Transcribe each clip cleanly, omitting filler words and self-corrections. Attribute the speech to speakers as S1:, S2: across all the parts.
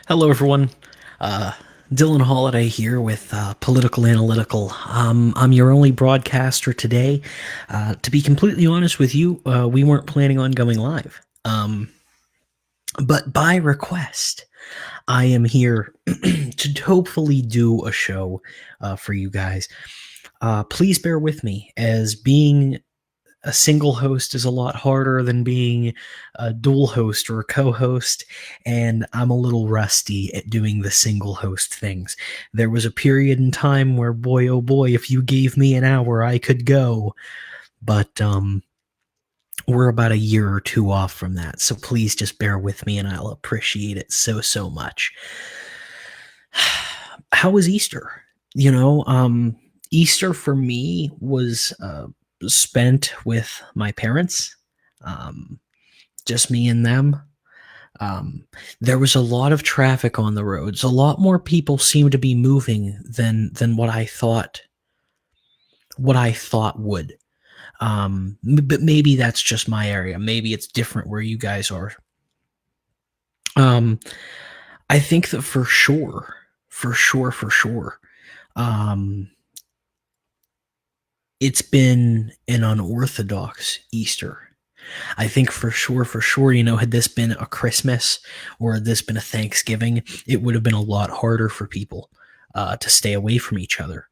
S1: Hello, everyone. Uh, Dylan Holiday here with Political Analytical. I'm your only broadcaster today. To be completely honest with you, we weren't planning on going live. But by request, I am here to hopefully do a show for you guys. Please bear with me, as being a single host is a lot harder than being a dual host or a co-host, and I'm a little rusty at doing the single host things. There was a period in time where, boy oh boy, if you gave me an hour I could go, but we're about a year or two off from that, so please just bear with me and I'll appreciate it so much. How was Easter? Easter for me was spent with my parents, um, just me and them. There was a lot of traffic on the roads. A lot more people seemed to be moving than what I thought would. But maybe that's just my area. Maybe it's different where you guys are. Um, I think that for sure, um, it's been an unorthodox Easter. I think for sure, had this been a Christmas or had this been a Thanksgiving, it would have been a lot harder for people to stay away from each other.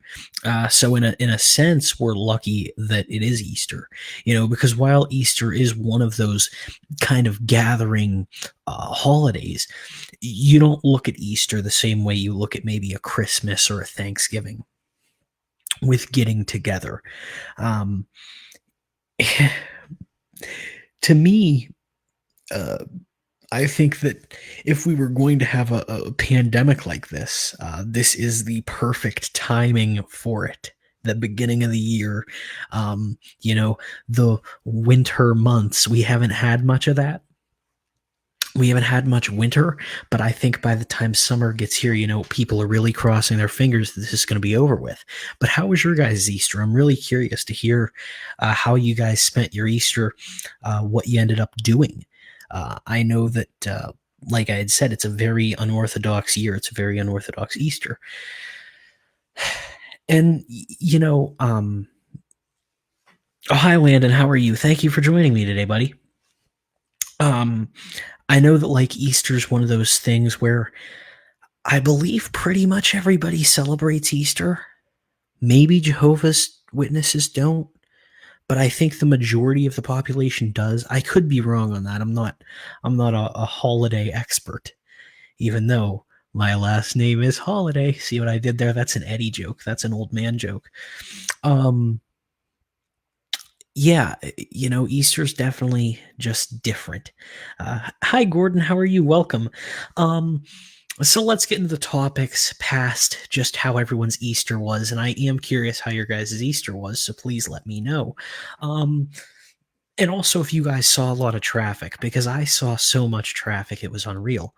S1: So in a sense, we're lucky that it is Easter, because while Easter is one of those kind of gathering holidays, you don't look at Easter the same way you look at maybe a Christmas or a Thanksgiving with getting together. Um, to me, uh, I think that if we were going to have a pandemic like this, this is the perfect timing for it. The beginning of the year, the winter months, we haven't had much of that. We haven't had much winter, but I think by the time summer gets here, people are really crossing their fingers that this is going to be over with. But how was your guys' Easter? I'm really curious to hear how you guys spent your Easter, what you ended up doing. I know that, like I had said, it's a very unorthodox year. It's a very unorthodox Easter. And, oh, hi, Landon. How are you? Thank you for joining me today, buddy. Um, I know that like Easter's one of those things where I believe pretty much everybody celebrates Easter. Maybe Jehovah's Witnesses don't, but I think the majority of the population does. I could be wrong on that. I'm not a holiday expert, even though my last name is Holiday. See what I did there? That's an Eddie joke. That's an old man joke. Um yeah, Easter's definitely just different. Hi Gordon, how are you? Welcome. Um So let's get into the topics past just how everyone's Easter was, and I am curious how your guys' Easter was, so please let me know. Um, and also if you guys saw a lot of traffic, because I saw so much traffic, it was unreal.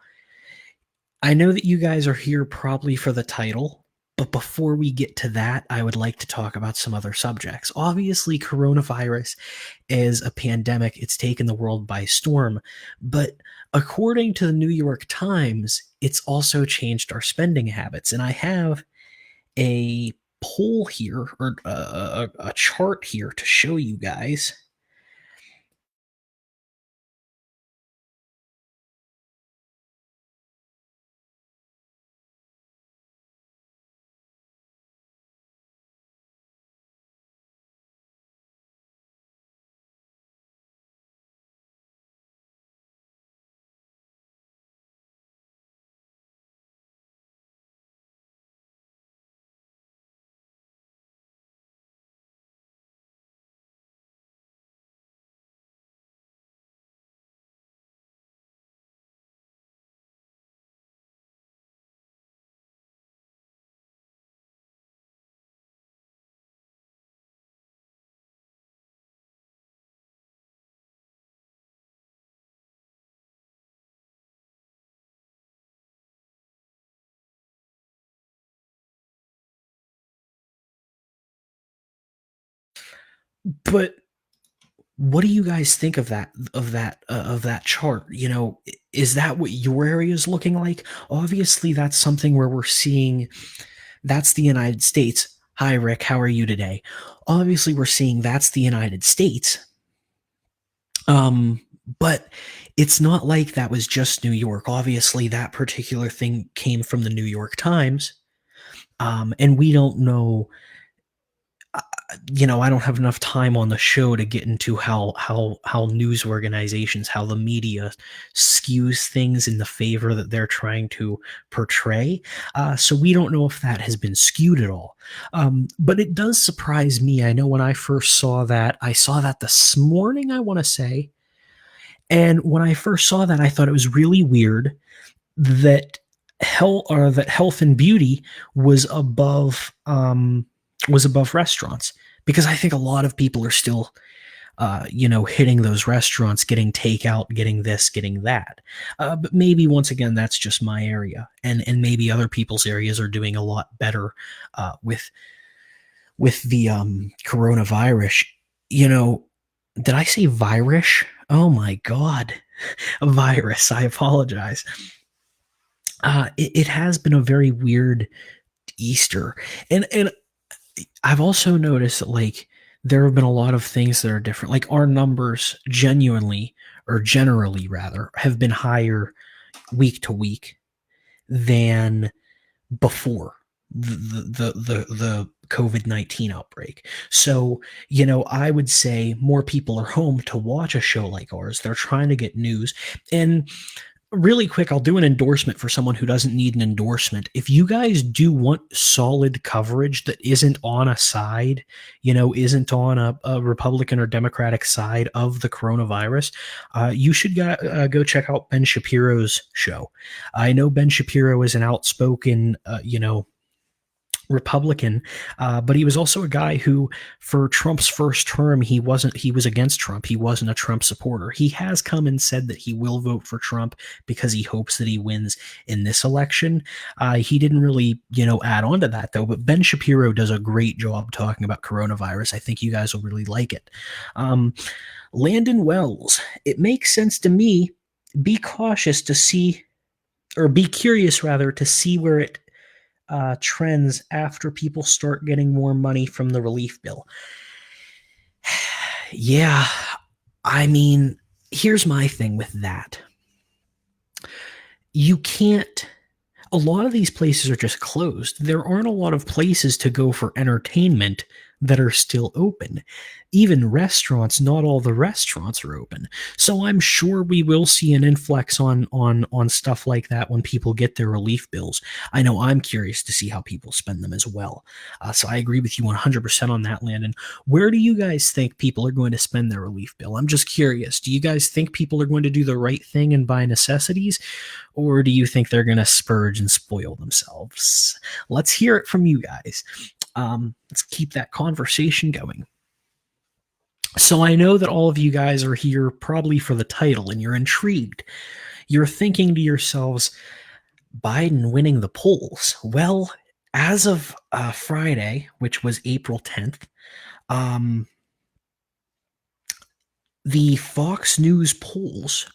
S1: I know that you guys are here probably for the title, but before we get to that, I would like to talk about some other subjects. Obviously, coronavirus is a pandemic, it's taken the world by storm, but according to the New York Times, it's also changed our spending habits. And I have a poll here, or a chart here to show you guys. But What do you guys think of that chart? Is that what your area is looking like? Obviously, that's something where we're seeing that's the United States. Hi, Rick. How are you today? Obviously, we're seeing that's the United States. But it's not like that was just New York. Obviously, that particular thing came from the New York Times. And we don't know, I don't have enough time on the show to get into how news organizations, how the media skews things in the favor that they're trying to portray. So we don't know if that has been skewed at all. But it does surprise me. I know when I first saw that, I saw that this morning, I want to say. And when I first saw that, I thought it was really weird that health and beauty was above restaurants, because I think a lot of people are still hitting those restaurants, getting takeout, getting this, getting that. But maybe once again, that's just my area, and maybe other people's areas are doing a lot better with the coronavirus. You know, did I say virus? Oh my god, a virus! I apologize. It has been a very weird Easter, and I've also noticed that, like, there have been a lot of things that are different. Like, our numbers genuinely, or generally rather, have been higher week to week than before the COVID-19 outbreak. So, I would say more people are home to watch a show like ours. They're trying to get news. And really quick, I'll do an endorsement for someone who doesn't need an endorsement. If you guys do want solid coverage that isn't on a side, isn't on a Republican or Democratic side of the coronavirus, you should go check out Ben Shapiro's show. I know Ben Shapiro is an outspoken, Republican, but he was also a guy who, for Trump's first term, he was against Trump. He wasn't a Trump supporter. He has come and said that he will vote for Trump because he hopes that he wins in this election. He didn't really, add on to that though. But Ben Shapiro does a great job talking about coronavirus. I think you guys will really like it. Landon Wells, it makes sense to me. Be cautious to see, or be curious rather, to see where it trends after people start getting more money from the relief bill. Yeah, I mean, here's my thing with that. You can't, a lot of these places are just closed. There aren't a lot of places to go for entertainment that are still open. Even restaurants, not all the restaurants are open. So I'm sure we will see an influx on stuff like that when people get their relief bills. I know I'm curious to see how people spend them as well. So I agree with you 100% on that, Landon. Where do you guys think people are going to spend their relief bill? I'm just curious. Do you guys think people are going to do the right thing and buy necessities? Or do you think they're going to spurge and spoil themselves? Let's hear it from you guys. Let's keep that conversation going. So I know that all of you guys are here probably for the title and you're intrigued. You're thinking to yourselves, Biden winning the polls. Well, as of Friday, which was April 10th, the Fox News polls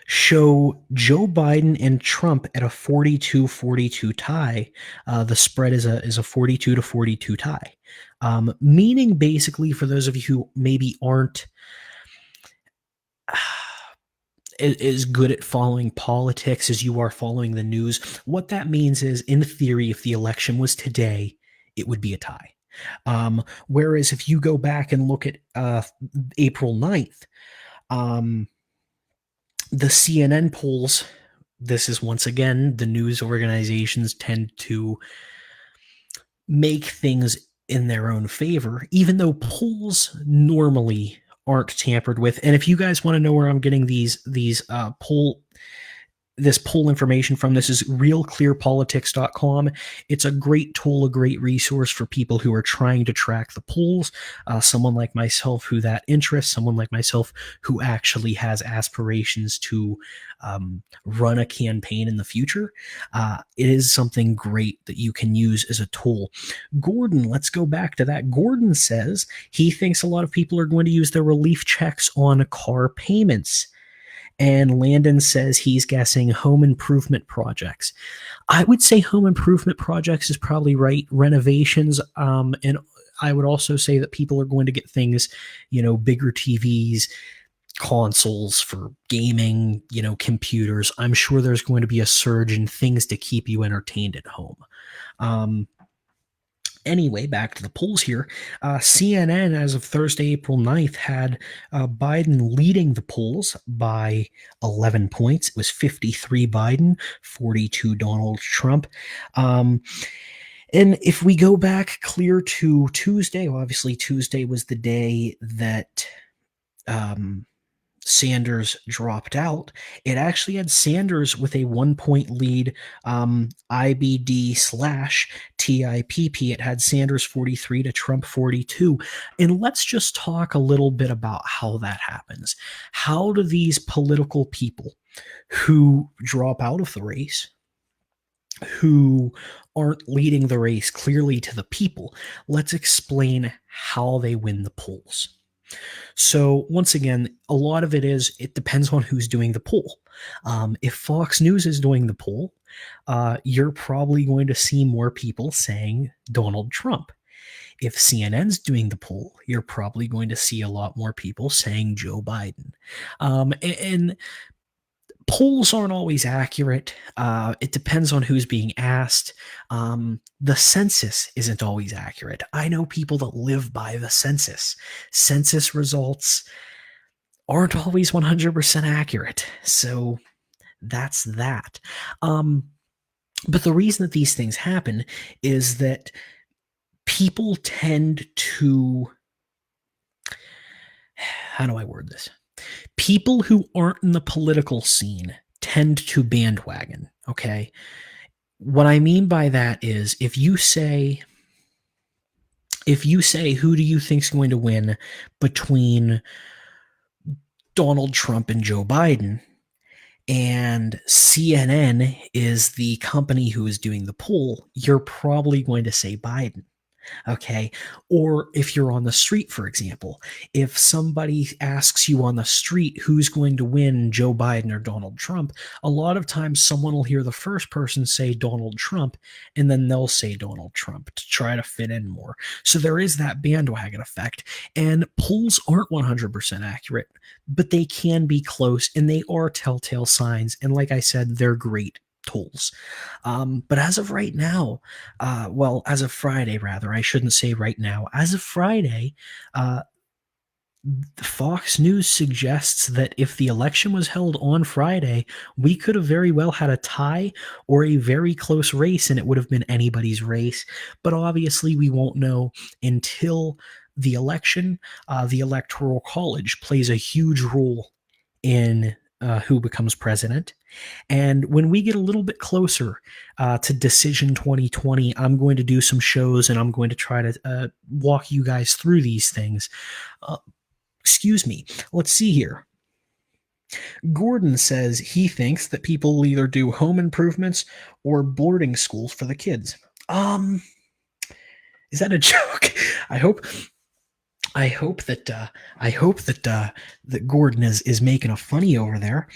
S1: show Joe Biden and Trump at a 42-42 tie. The spread is a 42-42 tie. Meaning, basically, for those of you who maybe aren't as good at following politics as you are following the news, what that means is, in theory, if the election was today, it would be a tie. Whereas if you go back and look at April 9th, the CNN polls, this is once again, the news organizations tend to make things in their own favor, even though polls normally aren't tampered with. And if you guys want to know where I'm getting these this poll information from. This is realclearpolitics.com. It's a great tool, a great resource for people who are trying to track the polls. Someone like myself who that interests, someone like myself who actually has aspirations to run a campaign in the future. It is something great that you can use as a tool. Gordon, let's go back to that. Gordon says he thinks a lot of people are going to use their relief checks on car payments. And Landon says he's guessing home improvement projects. I would say home improvement projects is probably right. Renovations, and I would also say that people are going to get things, bigger TVs, consoles for gaming, computers. I'm sure there's going to be a surge in things to keep you entertained at home. Anyway, back to the polls here. CNN, as of Thursday, April 9th, had Biden leading the polls by 11 points. It was 53 Biden, 42 Donald Trump. And if we go back clear to Tuesday, well, obviously Tuesday was the day that Sanders dropped out. It actually had Sanders with a 1-point lead, IBD / TIPP. It had Sanders 43 to Trump 42. And let's just talk a little bit about how that happens. How do these political people who drop out of the race, who aren't leading the race clearly to the people, let's explain how they win the polls. So once again, a lot of it depends on who's doing the poll. If Fox News is doing the poll, you're probably going to see more people saying Donald Trump. If CNN's doing the poll, you're probably going to see a lot more people saying Joe Biden. And polls aren't always accurate. It depends on who's being asked. The census isn't always accurate. I know people that live by the census. Census results aren't always 100% accurate. So that's that. But the reason that these things happen is that people tend to, how do I word this? People who aren't in the political scene tend to bandwagon, okay? What I mean by that is if you say who do you think's going to win between Donald Trump and Joe Biden, and CNN is the company who is doing the poll, you're probably going to say Biden. Okay. Or if you're on the street, for example, if somebody asks you on the street who's going to win, Joe Biden or Donald Trump, a lot of times someone will hear the first person say Donald Trump, and then they'll say Donald Trump to try to fit in more. So there is that bandwagon effect, and polls aren't 100% accurate, but they can be close, and they are telltale signs. And like I said, they're great tools. But as of right now, as of Friday, rather, I shouldn't say right now, as of Friday, Fox News suggests that if the election was held on Friday, we could have very well had a tie or a very close race, and it would have been anybody's race. But obviously, we won't know until the election. The Electoral College plays a huge role in who becomes president. And when we get a little bit closer to Decision 2020, I'm going to do some shows and I'm going to try to walk you guys through these things. Excuse me. Let's see here. Gordon says he thinks that people will either do home improvements or boarding schools for the kids. Is that a joke? I hope that Gordon is making a funny over there.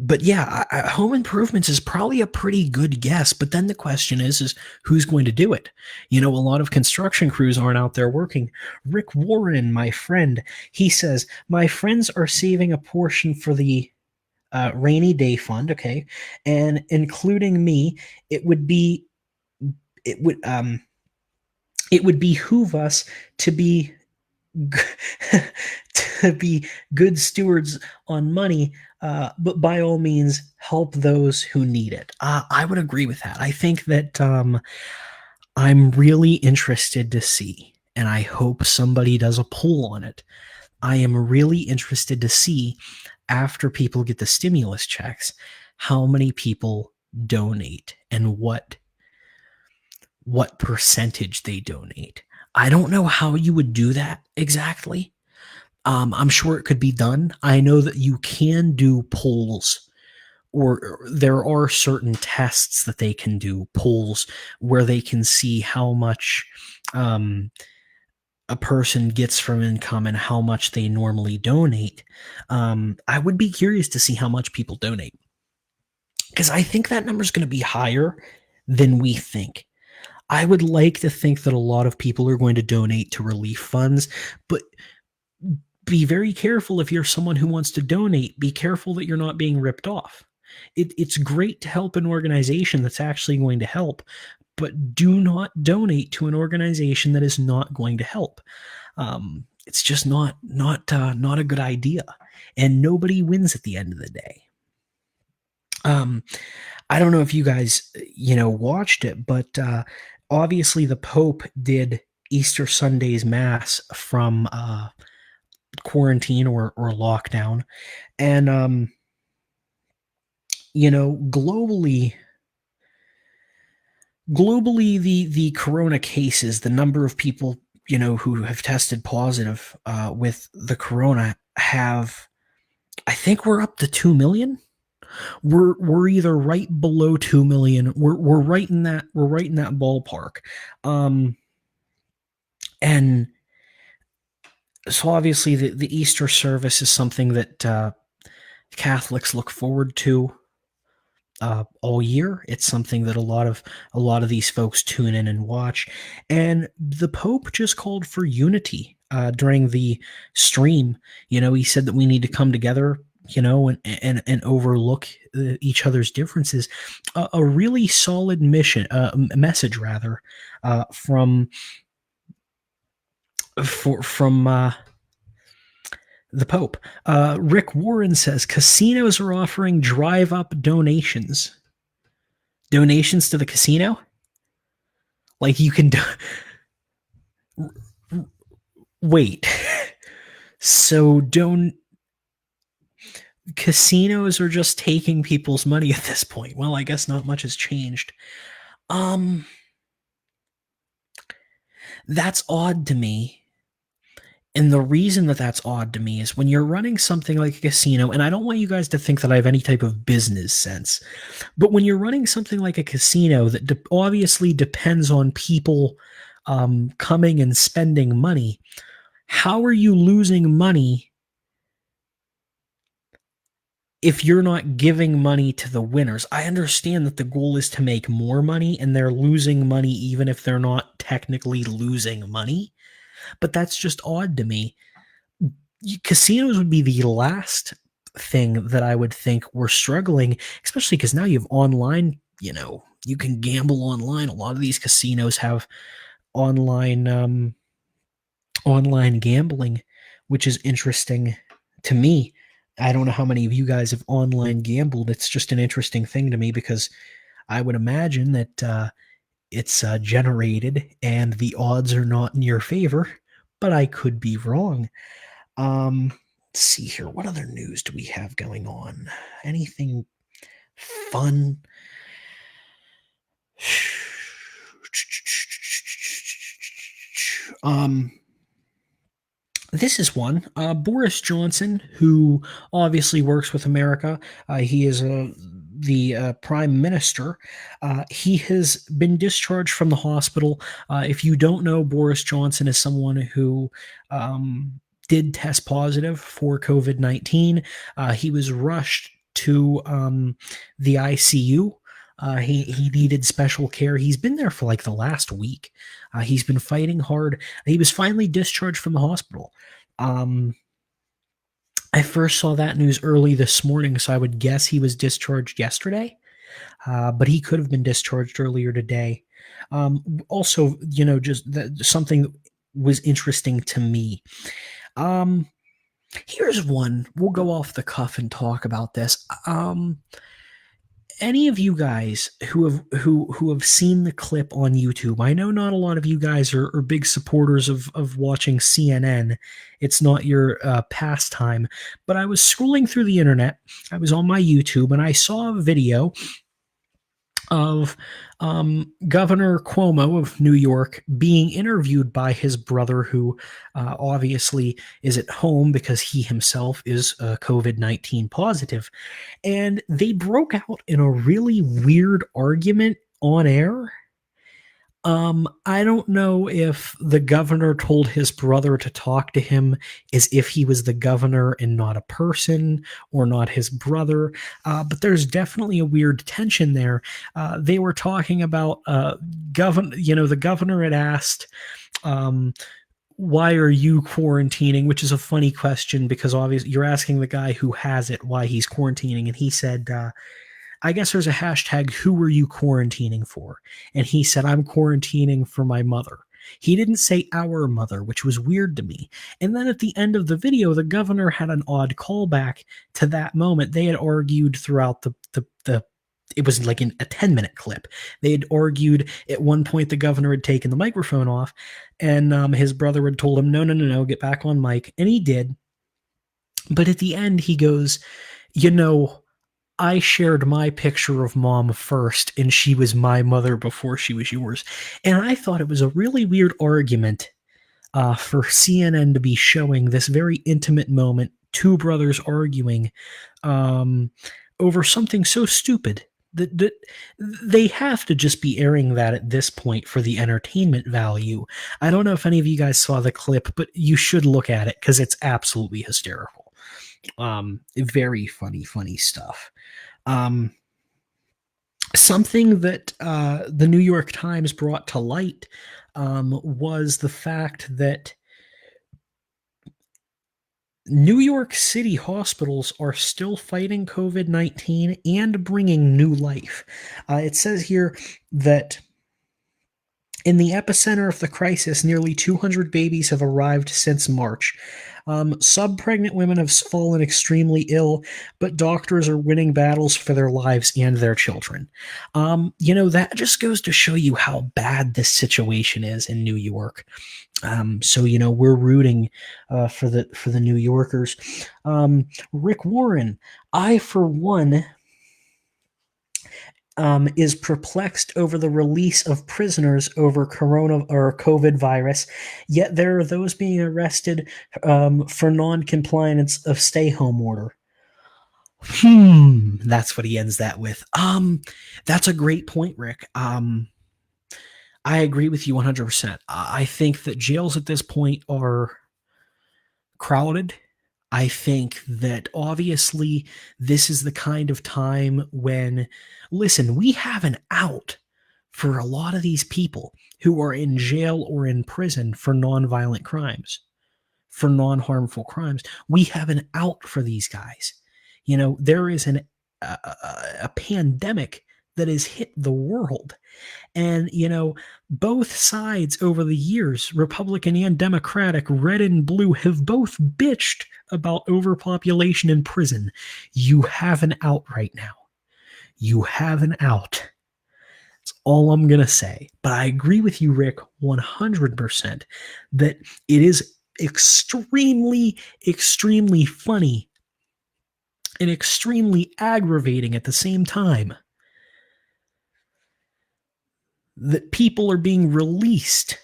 S1: But yeah, home improvements is probably a pretty good guess. But then the question is who's going to do it? A lot of construction crews aren't out there working. Rick Warren, my friend, he says, my friends are saving a portion for the rainy day fund. Okay. And including me, it would behoove us to be to be good stewards on money, but by all means help those who need it. I would agree with that. I think that I'm really interested to see, and I hope somebody does a poll on it. I am really interested to see after people get the stimulus checks, how many people donate and what percentage they donate. I don't know how you would do that exactly. I'm sure it could be done. I know that you can do polls, or there are certain tests that they can do, polls, where they can see how much um, a person gets from income and how much they normally donate. I would be curious to see how much people donate, because I think that number is going to be higher than we think. I would like to think that a lot of people are going to donate to relief funds, but be very careful. If you're someone who wants to donate, be careful that you're not being ripped off. It's great to help an organization that's actually going to help, but do not donate to an organization that is not going to help. It's just not a good idea, and nobody wins at the end of the day. Um, I don't know if you guys, watched it, but obviously the Pope did Easter Sunday's Mass from quarantine or lockdown, and globally, the corona cases, the number of people who have tested positive with the corona have, I think we're up to 2 million. We're either right below 2 million. We're right in that ballpark. Um, and so obviously the Easter service is something that Catholics look forward to all year. It's something that a lot of these folks tune in and watch. And the Pope just called for unity during the stream. He said that we need to come together, and overlook each other's differences. A really solid message rather, from the Pope. Rick Warren says casinos are offering drive-up donations. Donations to the casino? Like you can wait. So don't casinos are just taking people's money at this point? Well, I guess not much has changed. Um that's odd to me. And the reason that that's odd to me is when you're running something like a casino, and I don't want you guys to think that I have any type of business sense, but when you're running something like a casino that obviously depends on people coming and spending money, how are you losing money if you're not giving money to the winners? I understand that the goal is to make more money, and they're losing money even if they're not technically losing money, but that's just odd to me. Casinos would be the last thing that I would think were struggling, especially because now you have online, you can gamble online. A lot of these casinos have online online gambling, which is interesting to me. I don't know how many of you guys have online gambled. It's just an interesting thing to me because I would imagine that it's generated and the odds are not in your favor, but I could be wrong. Let's see here. What other news do we have going on? Anything fun? Um, this is one. Boris Johnson, who obviously works with America, he is the prime minister. He has been discharged from the hospital. If you don't know, Boris Johnson is someone who did test positive for COVID-19. He was rushed to the ICU. He needed special care. He's been there for like the last week. He's been fighting hard. He was finally discharged from the hospital. I first saw that news early this morning, so I would guess he was discharged yesterday, but he could have been discharged earlier today. Also, just something that was interesting to me. Here's one. We'll go off the cuff and talk about this. any of you guys who have seen the clip on YouTube, I know not a lot of you guys are big supporters of watching CNN. It's not your pastime, but I was scrolling through the internet. I was on my YouTube and I saw a video of Governor Cuomo of New York being interviewed by his brother, who obviously is at home because he himself is COVID-19 positive. And they broke out in a really weird argument on air. I don't know if the governor told his brother to talk to him as if he was the governor and not a person or not his brother, but there's definitely a weird tension there. They were talking about the governor had asked, um, why are you quarantining? Which is a funny question because obviously you're asking the guy who has it why he's quarantining, and he said, I guess there's a hashtag, who are you quarantining for? And he said, I'm quarantining for my mother. He didn't say our mother, which was weird to me. And then at the end of the video, the governor had an odd callback to that moment. They had argued throughout the it was like a 10-minute clip. They had argued at one point the governor had taken the microphone off, and his brother had told him, no, get back on mic. And he did. But at the end, he goes, you know, I shared my picture of mom first, and she was my mother before she was yours. And I thought it was a really weird argument for CNN to be showing this very intimate moment, two brothers arguing um, over something so stupid. That they have to just be airing that at this point for the entertainment value. I don't know if any of you guys saw the clip, but you should look at it because it's absolutely hysterical. Very funny stuff. Um, Something that the New York Times brought to light was the fact that New York City hospitals are still fighting COVID-19 and bringing new life. It says here that in the epicenter of the crisis, nearly 200 babies have arrived since March. Sub-pregnant women have fallen extremely ill, but doctors are winning battles for their lives and their children. That just goes to show you how bad this situation is in New York. So we're rooting for the New Yorkers. Rick Warren, I for one is perplexed over the release of prisoners over corona or COVID virus, yet there are those being arrested for non-compliance of stay-home order. That's what he ends that with. That's a great point, Rick. I agree with you 100%. I think that jails at this point are crowded. I think that obviously this is the kind of time when, listen, we have an out for a lot of these people who are in jail or in prison for nonviolent crimes, for non-harmful crimes. We have an out for these guys. There is a pandemic that has hit the world. And, both sides over the years, Republican and Democratic, red and blue, have both bitched about overpopulation in prison. You have an out right now. You have an out. That's all I'm going to say. But I agree with you, Rick, 100% that it is extremely, extremely funny and extremely aggravating at the same time that people are being released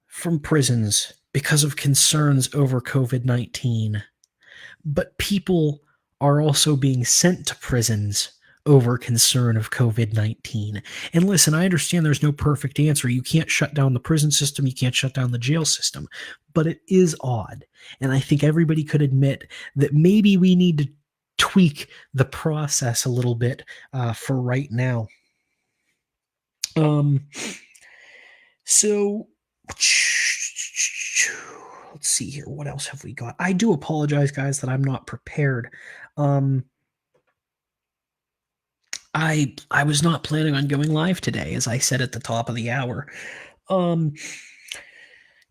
S1: from prisons because of concerns over COVID-19, but people are also being sent to prisons over concern of COVID-19. And listen, I understand there's no perfect answer. You can't shut down the prison system, you can't shut down the jail system, but it is odd. And I think everybody could admit that maybe we need to tweak the process a little bit for right now. So let's see here. What else have we got? I do apologize, guys, that I'm not prepared. I was not planning on going live today, as I said at the top of the hour.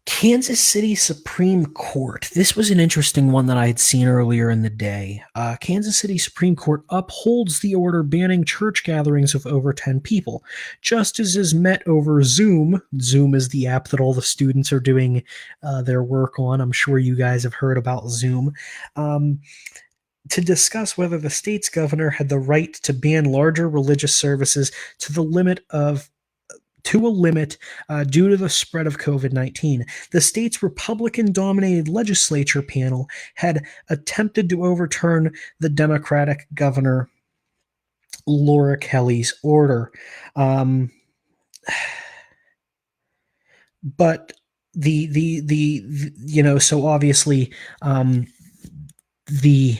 S1: Kansas City Supreme Court. This was an interesting one that I had seen earlier in the day. Kansas City Supreme Court upholds the order banning church gatherings of over 10 people. Justices met over Zoom. Zoom is the app that all the students are doing their work on. I'm sure you guys have heard about Zoom. To discuss whether the state's governor had the right to ban larger religious services to the limit of to a limit due to the spread of COVID 19. The state's Republican dominated legislature panel had attempted to overturn the Democratic governor Laura Kelly's order. But so obviously the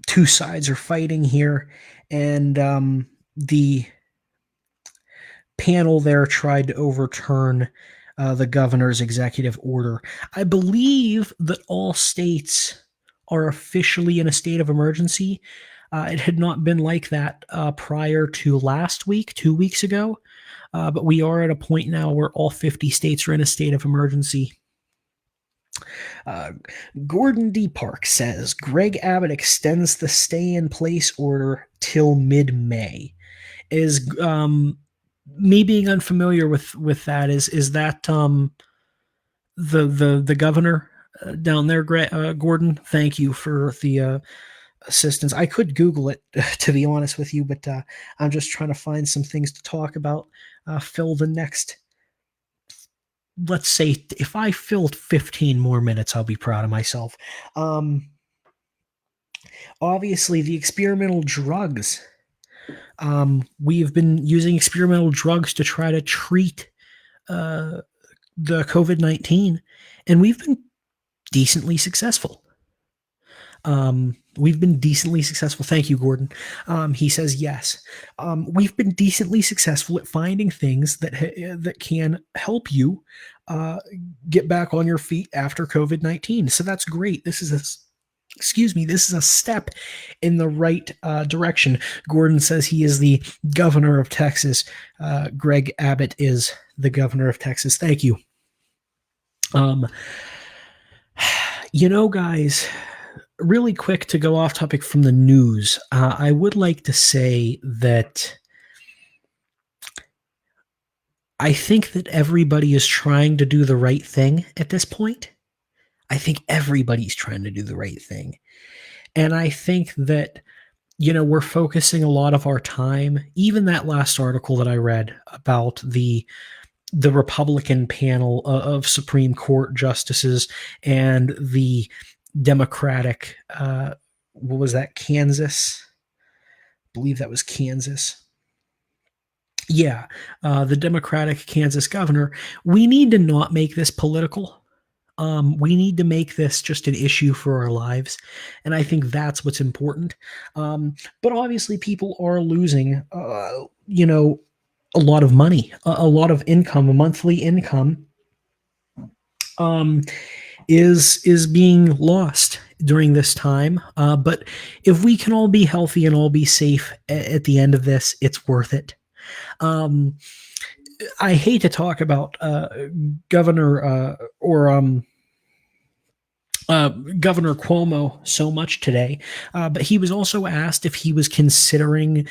S1: two sides are fighting here, and the panel there tried to overturn the governor's executive order. I believe that all states are officially in a state of emergency. It had not been like that prior to last week, 2 weeks ago, but we are at a point now where all 50 states are in a state of emergency. Gordon D. Park says Greg Abbott extends the stay-in-place order till mid-May. Is me being unfamiliar with that, is that the governor down there, Gordon? Thank you for the assistance. I could Google it to be honest with you, but I'm just trying to find some things to talk about. Fill the next. Let's say if I filled 15 more minutes, I'll be proud of myself. Obviously, the experimental drugs. We've been using experimental drugs to try to treat the COVID-19, and we've been decently successful. We've been decently successful. Thank you, Gordon. He says yes. We've been decently successful at finding things that can help you get back on your feet after COVID-19. So that's great. This is a step in the right direction. Gordon says he is the governor of Texas. Greg Abbott is the governor of Texas. Thank you. Guys, really quick to go off topic from the news, I would like to say that I think that everybody is trying to do the right thing at this point. I think everybody's trying to do the right thing. And I think that, we're focusing a lot of our time, even that last article that I read about the Republican panel of Supreme Court justices and the Democratic, what was that, Kansas? I believe that was Kansas. Yeah, the Democratic Kansas governor. We need to not make this political. We need to make this just an issue for our lives, and I think that's what's important. But obviously, people are losing, a lot of money, a lot of income, a monthly income. Is being lost during this time. But if we can all be healthy and all be safe at the end of this, it's worth it. I hate to talk about Governor Governor Cuomo so much today, but he was also asked if he was considering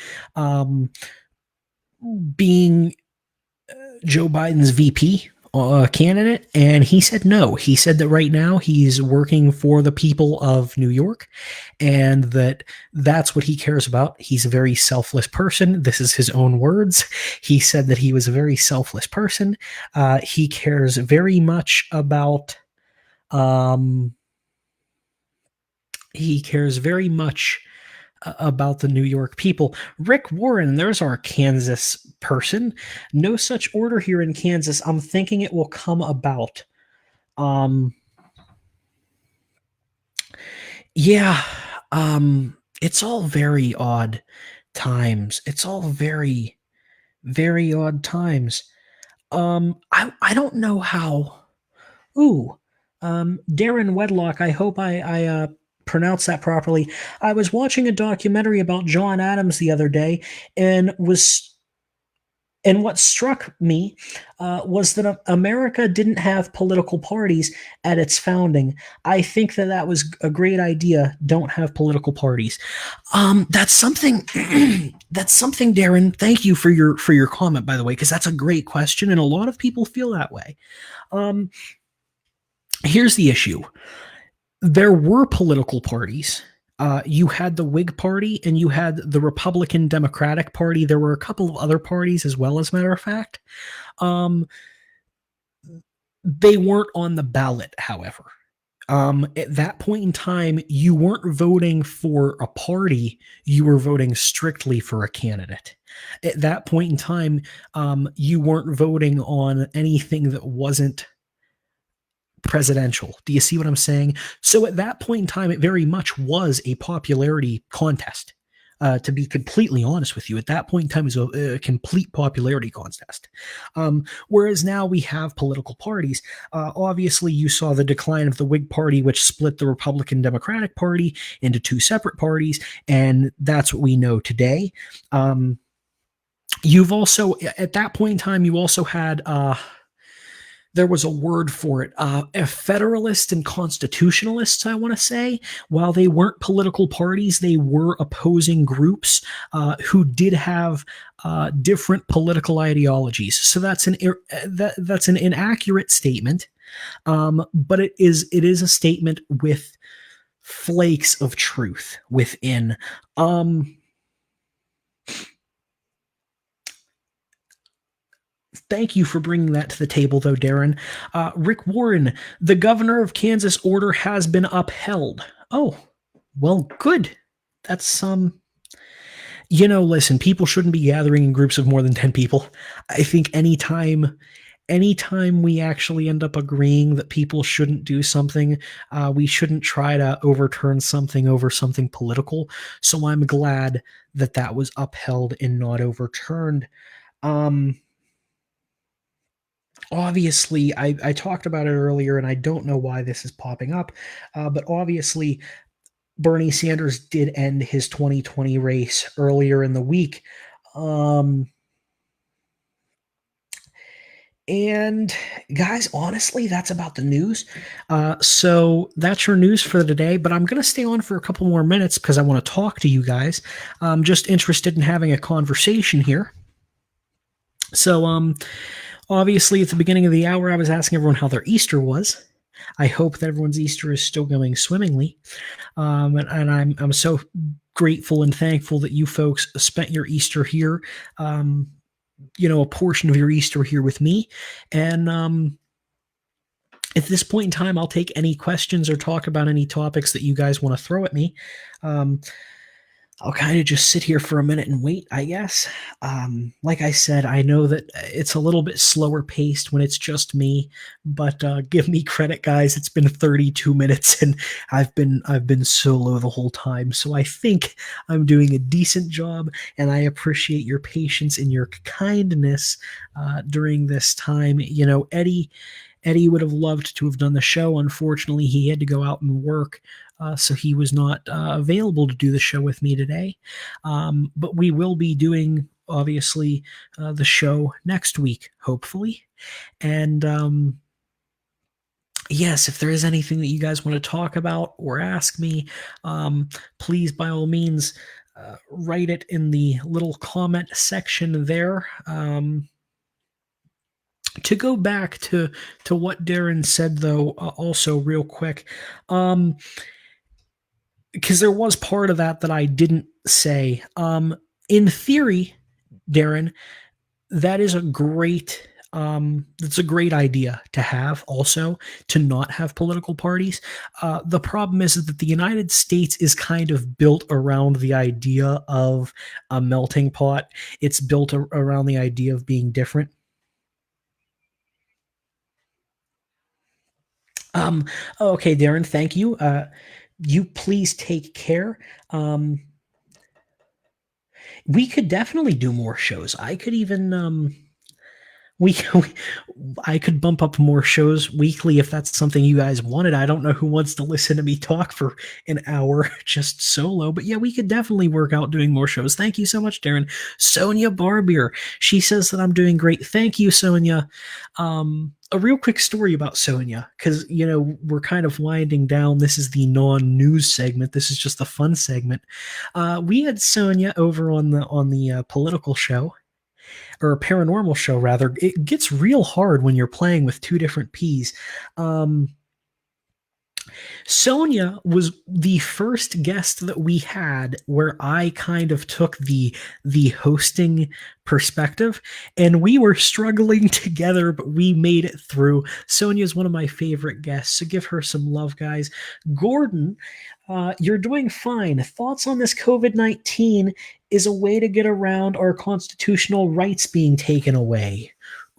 S1: being Joe Biden's VP candidate, and he said no. He said that right now he's working for the people of New York, and that's what he cares about. He's a very selfless person. This is his own words. He said that he was a very selfless person. He cares very much about about the New York people. Rick Warren, there's our Kansas person. No such order here in Kansas. I'm thinking it will come about. It's all very odd times. It's all very, very odd times. I don't know how. Darren Wedlock, I hope I pronounce that properly. I was watching a documentary about John Adams the other day and was And what struck me was that America didn't have political parties at its founding. I think that that was a great idea. Don't have political parties. That's something. That's something, Darren. Thank you for your comment, by the way, because that's a great question, and a lot of people feel that way. Um, Here's the issue: there were political parties. You had the Whig Party and you had the Republican Democratic Party. There were a couple of other parties as well, as a matter of fact. Um, they weren't on the ballot, however. At that point in time, you weren't voting for a party, you were voting strictly for a candidate. At that point in time, you weren't voting on anything that wasn't presidential. Do you see what I'm saying? So at that point in time, it very much was a popularity contest. To be completely honest with you, at that point in time, it was a complete popularity contest. Whereas now we have political parties. Obviously, you saw the decline of the Whig Party, which split the Republican Democratic Party into two separate parties, and that's what we know today. You've also, at that point in time, you also had there was a word for it. Federalists and constitutionalists, I want to say, while they weren't political parties, they were opposing groups who did have different political ideologies. So that's an inaccurate statement, but it is a statement with flakes of truth within. Thank you for bringing that to the table, though, Darren. Rick Warren, the governor of Kansas order has been upheld. Oh, well, good. That's listen, people shouldn't be gathering in groups of more than 10 people. I think anytime we actually end up agreeing that people shouldn't do something, we shouldn't try to overturn something over something political. So I'm glad that that was upheld and not overturned. Obviously, I talked about it earlier, and I don't know why this is popping up, but obviously, Bernie Sanders did end his 2020 race earlier in the week. And guys, honestly, that's about the news. So that's your news for today. But I'm going to stay on for a couple more minutes because I want to talk to you guys. I'm just interested in having a conversation here. So, obviously, at the beginning of the hour, I was asking everyone how their Easter was. I hope that everyone's Easter is still going swimmingly. And I'm so grateful and thankful that you folks spent your Easter here, a portion of your Easter here with me. And at this point in time, I'll take any questions or talk about any topics that you guys want to throw at me. I'll kind of just sit here for a minute and wait, I guess. Like I said, I know that it's a little bit slower paced when it's just me, but give me credit, guys. It's been 32 minutes and I've been solo the whole time. So I think I'm doing a decent job, and I appreciate your patience and your kindness during this time. Eddie would have loved to have done the show. Unfortunately, he had to go out and work, so he was not available to do the show with me today. But we will be doing, obviously, the show next week, hopefully. And yes, if there is anything that you guys want to talk about or ask me, please, by all means, write it in the little comment section there. To go back to what Darren said, though, also real quick, because there was part of that I didn't say. In theory, Darren, that is a great that's a great idea to have. Also, to not have political parties. The problem is that the United States is kind of built around the idea of a melting pot. It's built around the idea of being different. Okay, Darren, thank you. You please take care. We could definitely do more shows. I could even we I could bump up more shows weekly if that's something you guys wanted. I don't know who wants to listen to me talk for an hour just solo, but yeah, we could definitely work out doing more shows. Thank you so much, Darren. Sonia Barbier, she says that I'm doing great. Thank you, Sonia. A real quick story about Sonia, because we're kind of winding down. This is the non-news segment. This is just the fun segment. We had Sonia over on the political show, or a paranormal show rather. It gets real hard when you're playing with two different P's. Sonia was the first guest that we had where I kind of took the hosting perspective, and we were struggling together, but we made it through. Sonia is one of my favorite guests, so give her some love, guys. Gordon, you're doing fine. Thoughts on this COVID-19 is a way to get around our constitutional rights being taken away.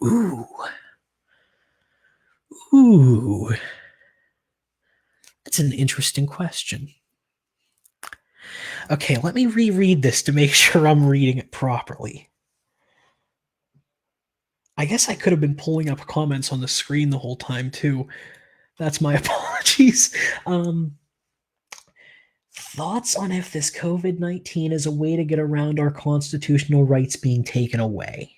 S1: Ooh. Ooh. That's an interesting question. Okay, let me reread this to make sure I'm reading it properly. I guess I could have been pulling up comments on the screen the whole time, too. That's my apologies. Thoughts on if this COVID-19 is a way to get around our constitutional rights being taken away?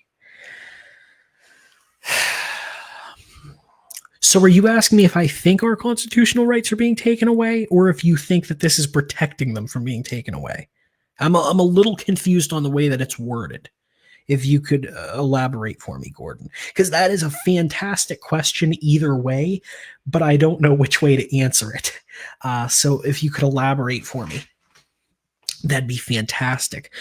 S1: So are you asking me if I think our constitutional rights are being taken away, or if you think that this is protecting them from being taken away? I'm a little confused on the way that it's worded. If you could elaborate for me, Gordon, because that is a fantastic question either way, but I don't know which way to answer it. So if you could elaborate for me, that'd be fantastic.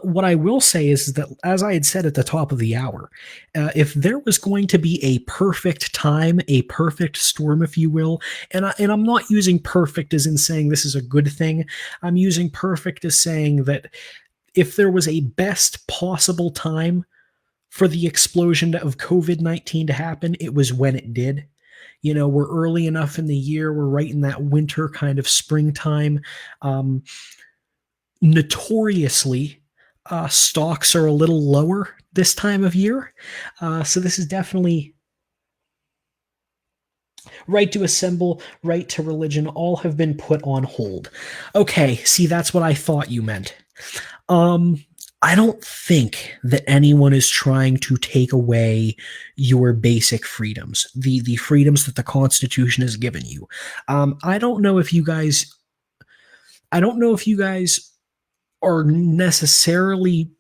S1: What I will say is that, as I had said at the top of the hour, if there was going to be a perfect time, a perfect storm, if you will, and I'm not using perfect as in saying this is a good thing. I'm using perfect as saying that if there was a best possible time for the explosion of COVID-19 to happen, it was when it did. We're early enough in the year. We're right in that winter kind of springtime. Notoriously, stocks are a little lower this time of year. So this is definitely right to assemble, right to religion, all have been put on hold. Okay, see, that's what I thought you meant. I don't think that anyone is trying to take away your basic freedoms, the freedoms that the Constitution has given you. I don't know if you guys are necessarily,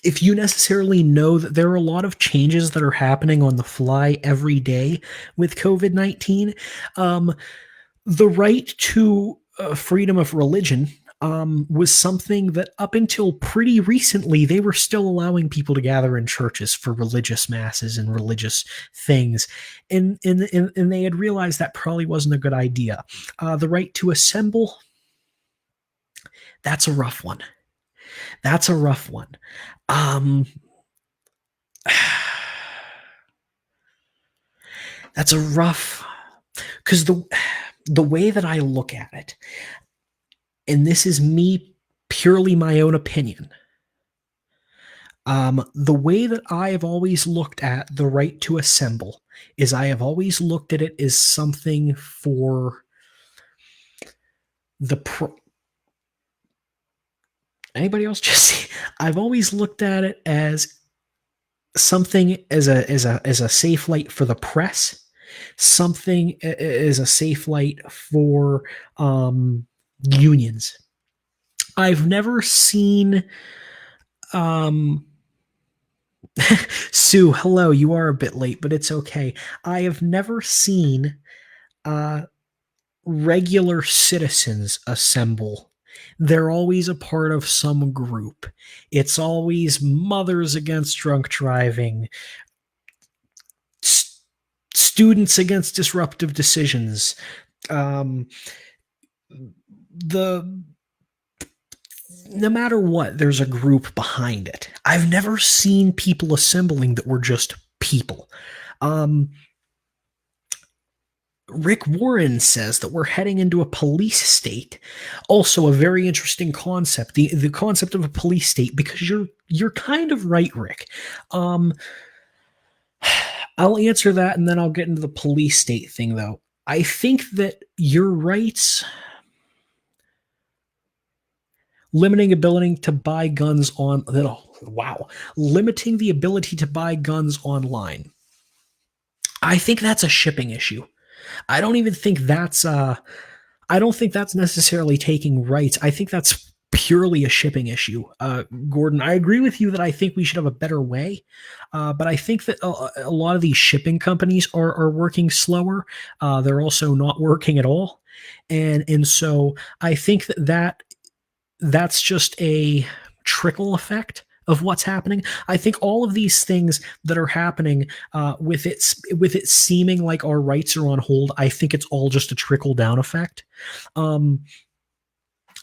S1: if you necessarily know that there are a lot of changes that are happening on the fly every day with COVID-19. The right to freedom of religion was something that up until pretty recently, they were still allowing people to gather in churches for religious masses and religious things. And they had realized that probably wasn't a good idea. The right to assemble, that's a rough one. That's a rough one. That's a rough, because the way that I look at it, and this is me, purely my own opinion, the way that I have always looked at the right to assemble is I have always looked at it as something for the anybody else just see? I've always looked at it as something as a safe light for the press, something as a safe light for unions. I've never seen Sue, hello, you are a bit late, but it's okay. I have never seen regular citizens assemble. They're always a part of some group. It's always mothers against drunk driving, students against disruptive decisions. No matter what, there's a group behind it. I've never seen people assembling that were just people. Rick Warren says that we're heading into a police state. Also, a very interesting concept, the concept of a police state, because you're kind of right, Rick. I'll answer that and then I'll get into the police state thing, though. I think that your rights limiting ability to buy guns on wow, limiting the ability to buy guns online. I think that's a shipping issue. I don't even think that's I don't think that's necessarily taking rights. I think that's purely a shipping issue. Gordon, I agree with you that I think we should have a better way, but I think that a lot of these shipping companies are working slower. They're also not working at all, and so I think that's just a trickle effect of what's happening. I think all of these things that are happening with it seeming like our rights are on hold, I think it's all just a trickle down effect. Um,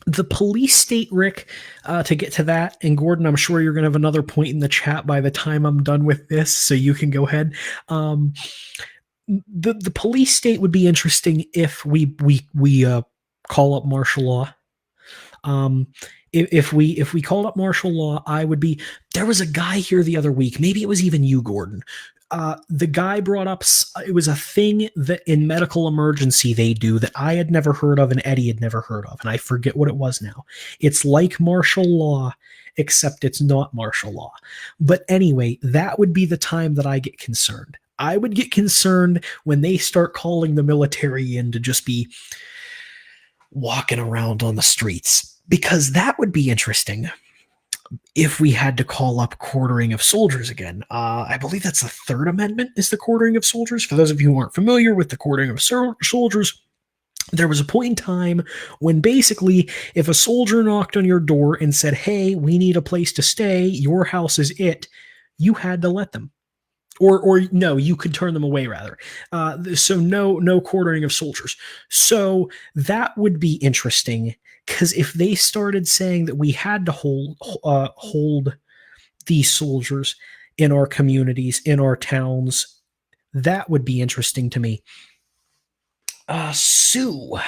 S1: the police state, Rick, to get to that, and Gordon, I'm sure you're going to have another point in the chat by the time I'm done with this, so you can go ahead. The police state would be interesting if we call up martial law. Um, if we called up martial law, I would be. There was a guy here the other week. Maybe it was even you, Gordon. The guy brought up it was a thing that in medical emergency they do that I had never heard of and Eddie had never heard of, and I forget what it was now. It's like martial law, except it's not martial law. But anyway, that would be the time that I get concerned. I would get concerned when they start calling the military in to just be walking around on the streets, because that would be interesting if we had to call up quartering of soldiers again. I believe that's the Third Amendment is the quartering of soldiers. For those of you who aren't familiar with the quartering of soldiers, there was a point in time when basically if a soldier knocked on your door and said, hey, we need a place to stay, your house is it, you had to let them. Or no, you could turn them away rather. So no quartering of soldiers. So that would be interesting, because if they started saying that we had to hold these soldiers in our communities, in our towns, that would be interesting to me. Sue.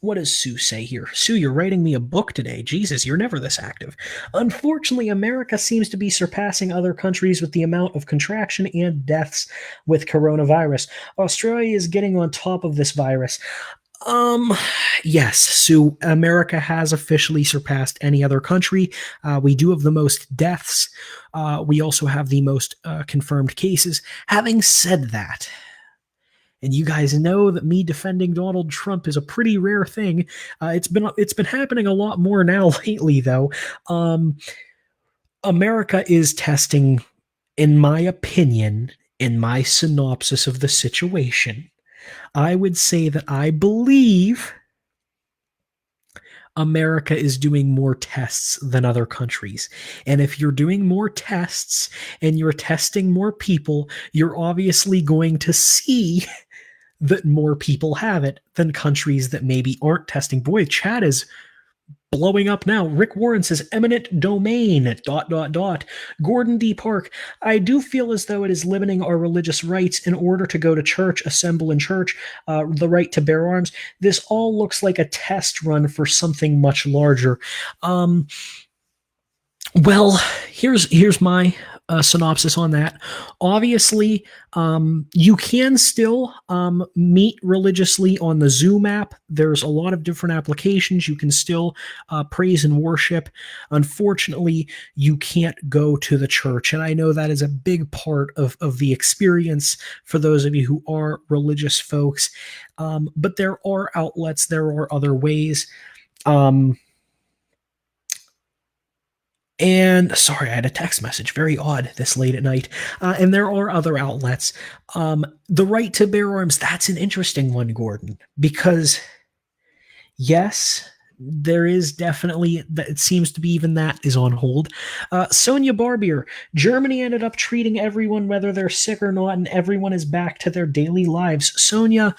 S1: What does Sue say here? Sue, you're writing me a book today. Jesus, you're never this active. Unfortunately, America seems to be surpassing other countries with the amount of contraction and deaths with coronavirus. Australia is getting on top of this virus. Yes, Sue, America has officially surpassed any other country. We do have the most deaths. We also have the most confirmed cases. Having said that, and you guys know that me defending Donald Trump is a pretty rare thing. It's been happening a lot more now lately, though. America is testing, in my opinion, in my synopsis of the situation, I would say that I believe America is doing more tests than other countries. And if you're doing more tests and you're testing more people, you're obviously going to see that more people have it than countries that maybe aren't testing. Boy, chat is blowing up now. Rick Warren says eminent domain, ... Gordon D. Park, I do feel as though it is limiting our religious rights in order to go to church, assemble in church, the right to bear arms. This all looks like a test run for something much larger. Well, here's my synopsis on that. Obviously, you can still meet religiously on the Zoom app. There's a lot of different applications. You can still praise and worship. Unfortunately, you can't go to the church. And I know that is a big part of the experience for those of you who are religious folks. But there are outlets, there are other ways. And sorry, I had a text message. Very odd this late at night. And there are other outlets. The right to bear arms, that's an interesting one, Gordon, because yes, there is definitely, it seems to be even that is on hold. Sonia Barbier, Germany ended up treating everyone, whether they're sick or not, and everyone is back to their daily lives. Sonia,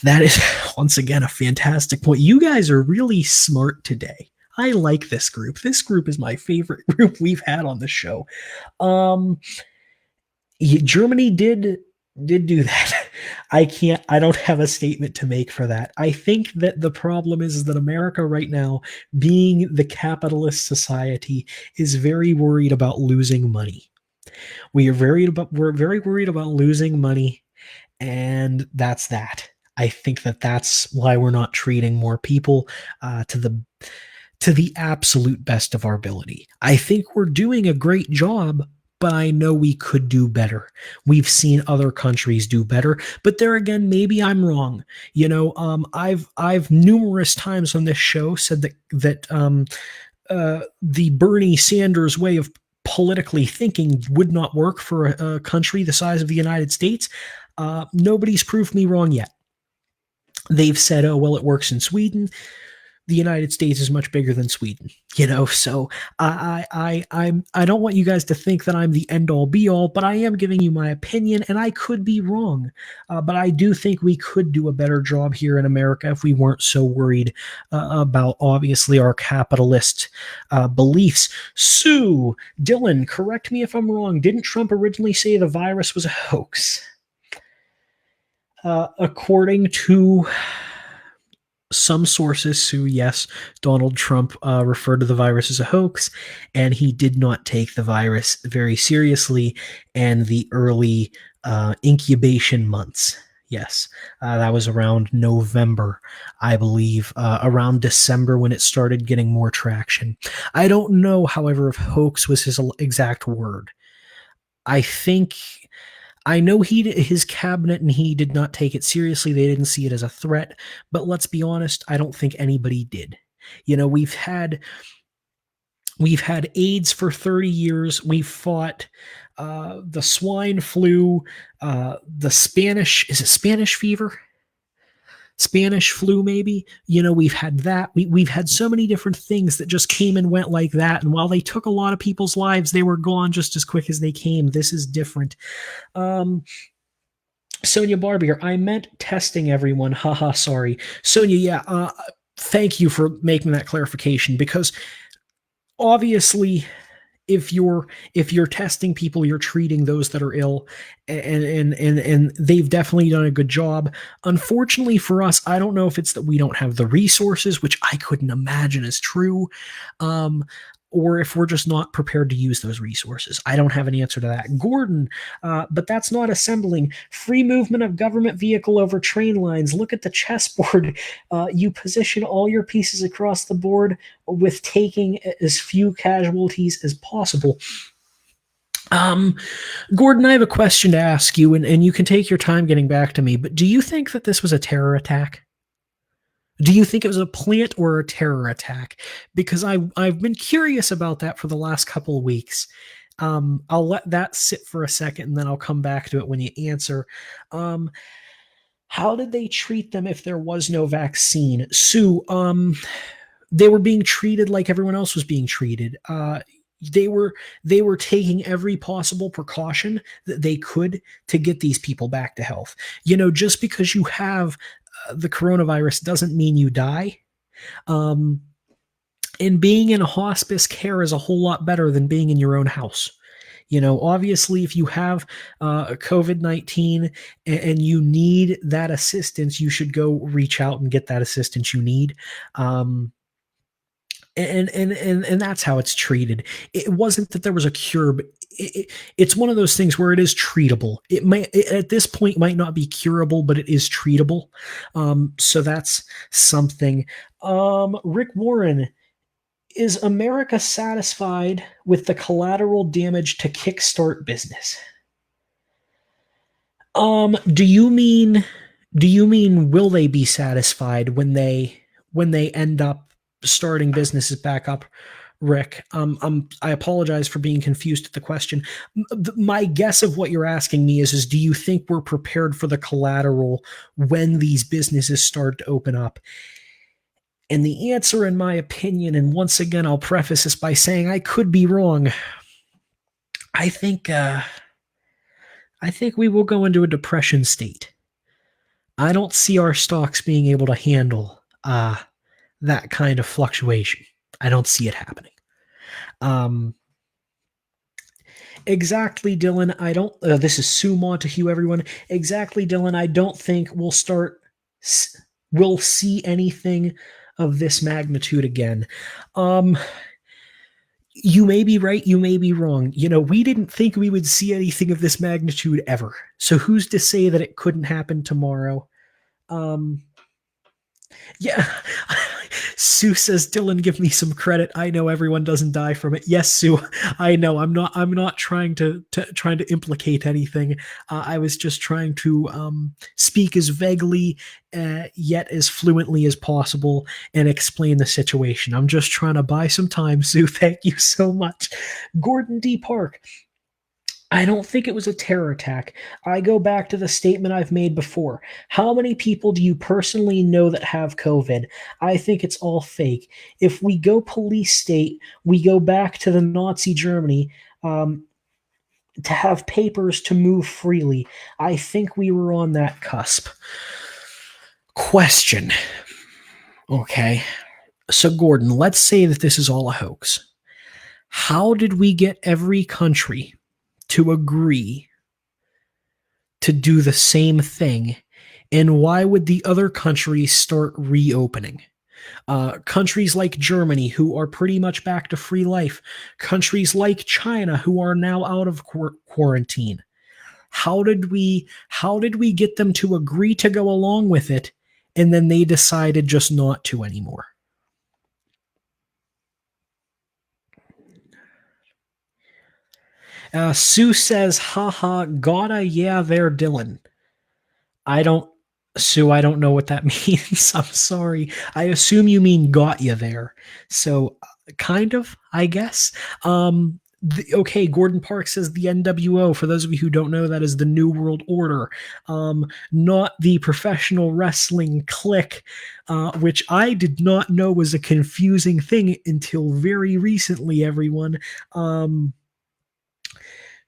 S1: that is once again a fantastic point. You guys are really smart today. I like this group. This group is my favorite group we've had on the show. Germany did do that. I don't have a statement to make for that. I think that the problem is that America right now, being the capitalist society, is very worried about losing money. We're very worried about losing money, and that's that. I think that that's why we're not treating more people to the absolute best of our ability. I think we're doing a great job, but I know we could do better. We've seen other countries do better, but there again, maybe I'm wrong. I've numerous times on this show said that the Bernie Sanders way of politically thinking would not work for a country the size of the United States. Nobody's proved me wrong yet. They've said, "Oh well, it works in Sweden." The United States is much bigger than Sweden, So I don't want you guys to think that I'm the end all be all, but I am giving you my opinion, and I could be wrong. But I do think we could do a better job here in America if we weren't so worried about obviously our capitalist beliefs. Sue, Dylan, correct me if I'm wrong. Didn't Trump originally say the virus was a hoax? According to some sources, Sue, yes, Donald Trump referred to the virus as a hoax, and he did not take the virus very seriously and the early incubation months. Yes, that was around November, I believe, around December when it started getting more traction. I don't know, however, if hoax was his exact word. I think I know his cabinet and he did not take it seriously. They didn't see it as a threat, but let's be honest, I don't think anybody did. We've had AIDS for 30 years. We've fought the swine flu, the Spanish, is it Spanish fever? Spanish flu, maybe. We've had that. We've had so many different things that just came and went like that. And while they took a lot of people's lives, they were gone just as quick as they came. This is different. Sonia Barbier, I meant testing everyone. Haha, sorry. Sonia, yeah, thank you for making that clarification, because obviously if you're testing people, you're treating those that are ill, and they've definitely done a good job. Unfortunately for us, I don't know if it's that we don't have the resources, which I couldn't imagine is true, or if we're just not prepared to use those resources. I don't have an answer to that. Gordon, but that's not assembling. Free movement of government vehicle over train lines. Look at the chessboard. You position all your pieces across the board with taking as few casualties as possible. Gordon, I have a question to ask you, and you can take your time getting back to me, but do you think that this was a terror attack? Do you think it was a plant or a terror attack? Because I've been curious about that for the last couple of weeks. I'll let that sit for a second, and then I'll come back to it when you answer. How did they treat them if there was no vaccine? Sue, they were being treated like everyone else was being treated. They were taking every possible precaution that they could to get these people back to health. Just because you have the coronavirus doesn't mean you die. And being in hospice care is a whole lot better than being in your own house. Obviously, if you have COVID-19 and you need that assistance, you should go reach out and get that assistance you need. And that's how it's treated. It wasn't that there was a cure, but it's one of those things where it is treatable. At this point might not be curable, but it is treatable. So that's something. Rick Warren, is America satisfied with the collateral damage to kickstart business? Do you mean will they be satisfied when they end up starting businesses back up? Rick, I apologize for being confused at the question. My guess of what you're asking me is do you think we're prepared for the collateral when these businesses start to open up? And the answer, in my opinion, and once again, I'll preface this by saying I could be wrong. I think we will go into a depression state. I don't see our stocks being able to handle that kind of fluctuation. I don't see it happening. Exactly, Dylan. I don't. This is Sue Montague, everyone. Exactly, Dylan. I don't think we'll see anything of this magnitude again. You may be right, you may be wrong. We didn't think we would see anything of this magnitude ever. So who's to say that it couldn't happen tomorrow? Um, yeah. Sue says, Dylan, give me some credit. I know everyone doesn't die from it. Yes, Sue, I know. I'm not trying to implicate anything. I was just trying to speak as vaguely yet as fluently as possible and explain the situation. I'm just trying to buy some time, Sue. Thank you so much. Gordon D. Park, I don't think it was a terror attack. I go back to the statement I've made before. How many people do you personally know that have COVID? I think it's all fake. If we go police state, we go back to the Nazi Germany to have papers to move freely. I think we were on that cusp. Question. Okay. So, Gordon, let's say that this is all a hoax. How did we get every country to agree to do the same thing? And why would the other countries start reopening? Countries like Germany, who are pretty much back to free life, countries like China, who are now out of quarantine. How did we get them to agree to go along with it, and then they decided just not to anymore? Sue says, haha, gotta, yeah, there, Dylan. I don't, Sue, I don't know what that means. I'm sorry. I assume you mean got you there. So, kind of, I guess. Okay, Gordon Park says the NWO. For those of you who don't know, that is the New World Order, not the professional wrestling clique, which I did not know was a confusing thing until very recently. Everyone,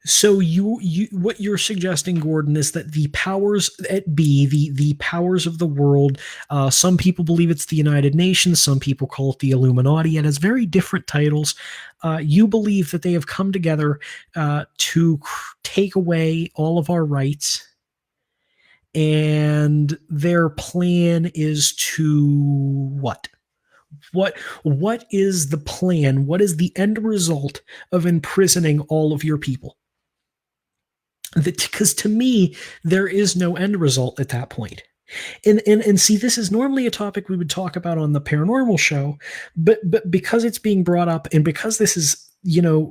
S1: so you what you're suggesting, Gordon, is that the powers that be, the powers of the world, some people believe it's the United Nations, some people call it the Illuminati. It has very different titles. You believe that they have come together to take away all of our rights, and their plan is to what? What is the plan? What is the end result of imprisoning all of your people? Because to me, there is no end result at that point. And see, this is normally a topic we would talk about on the paranormal show, but because it's being brought up and because this is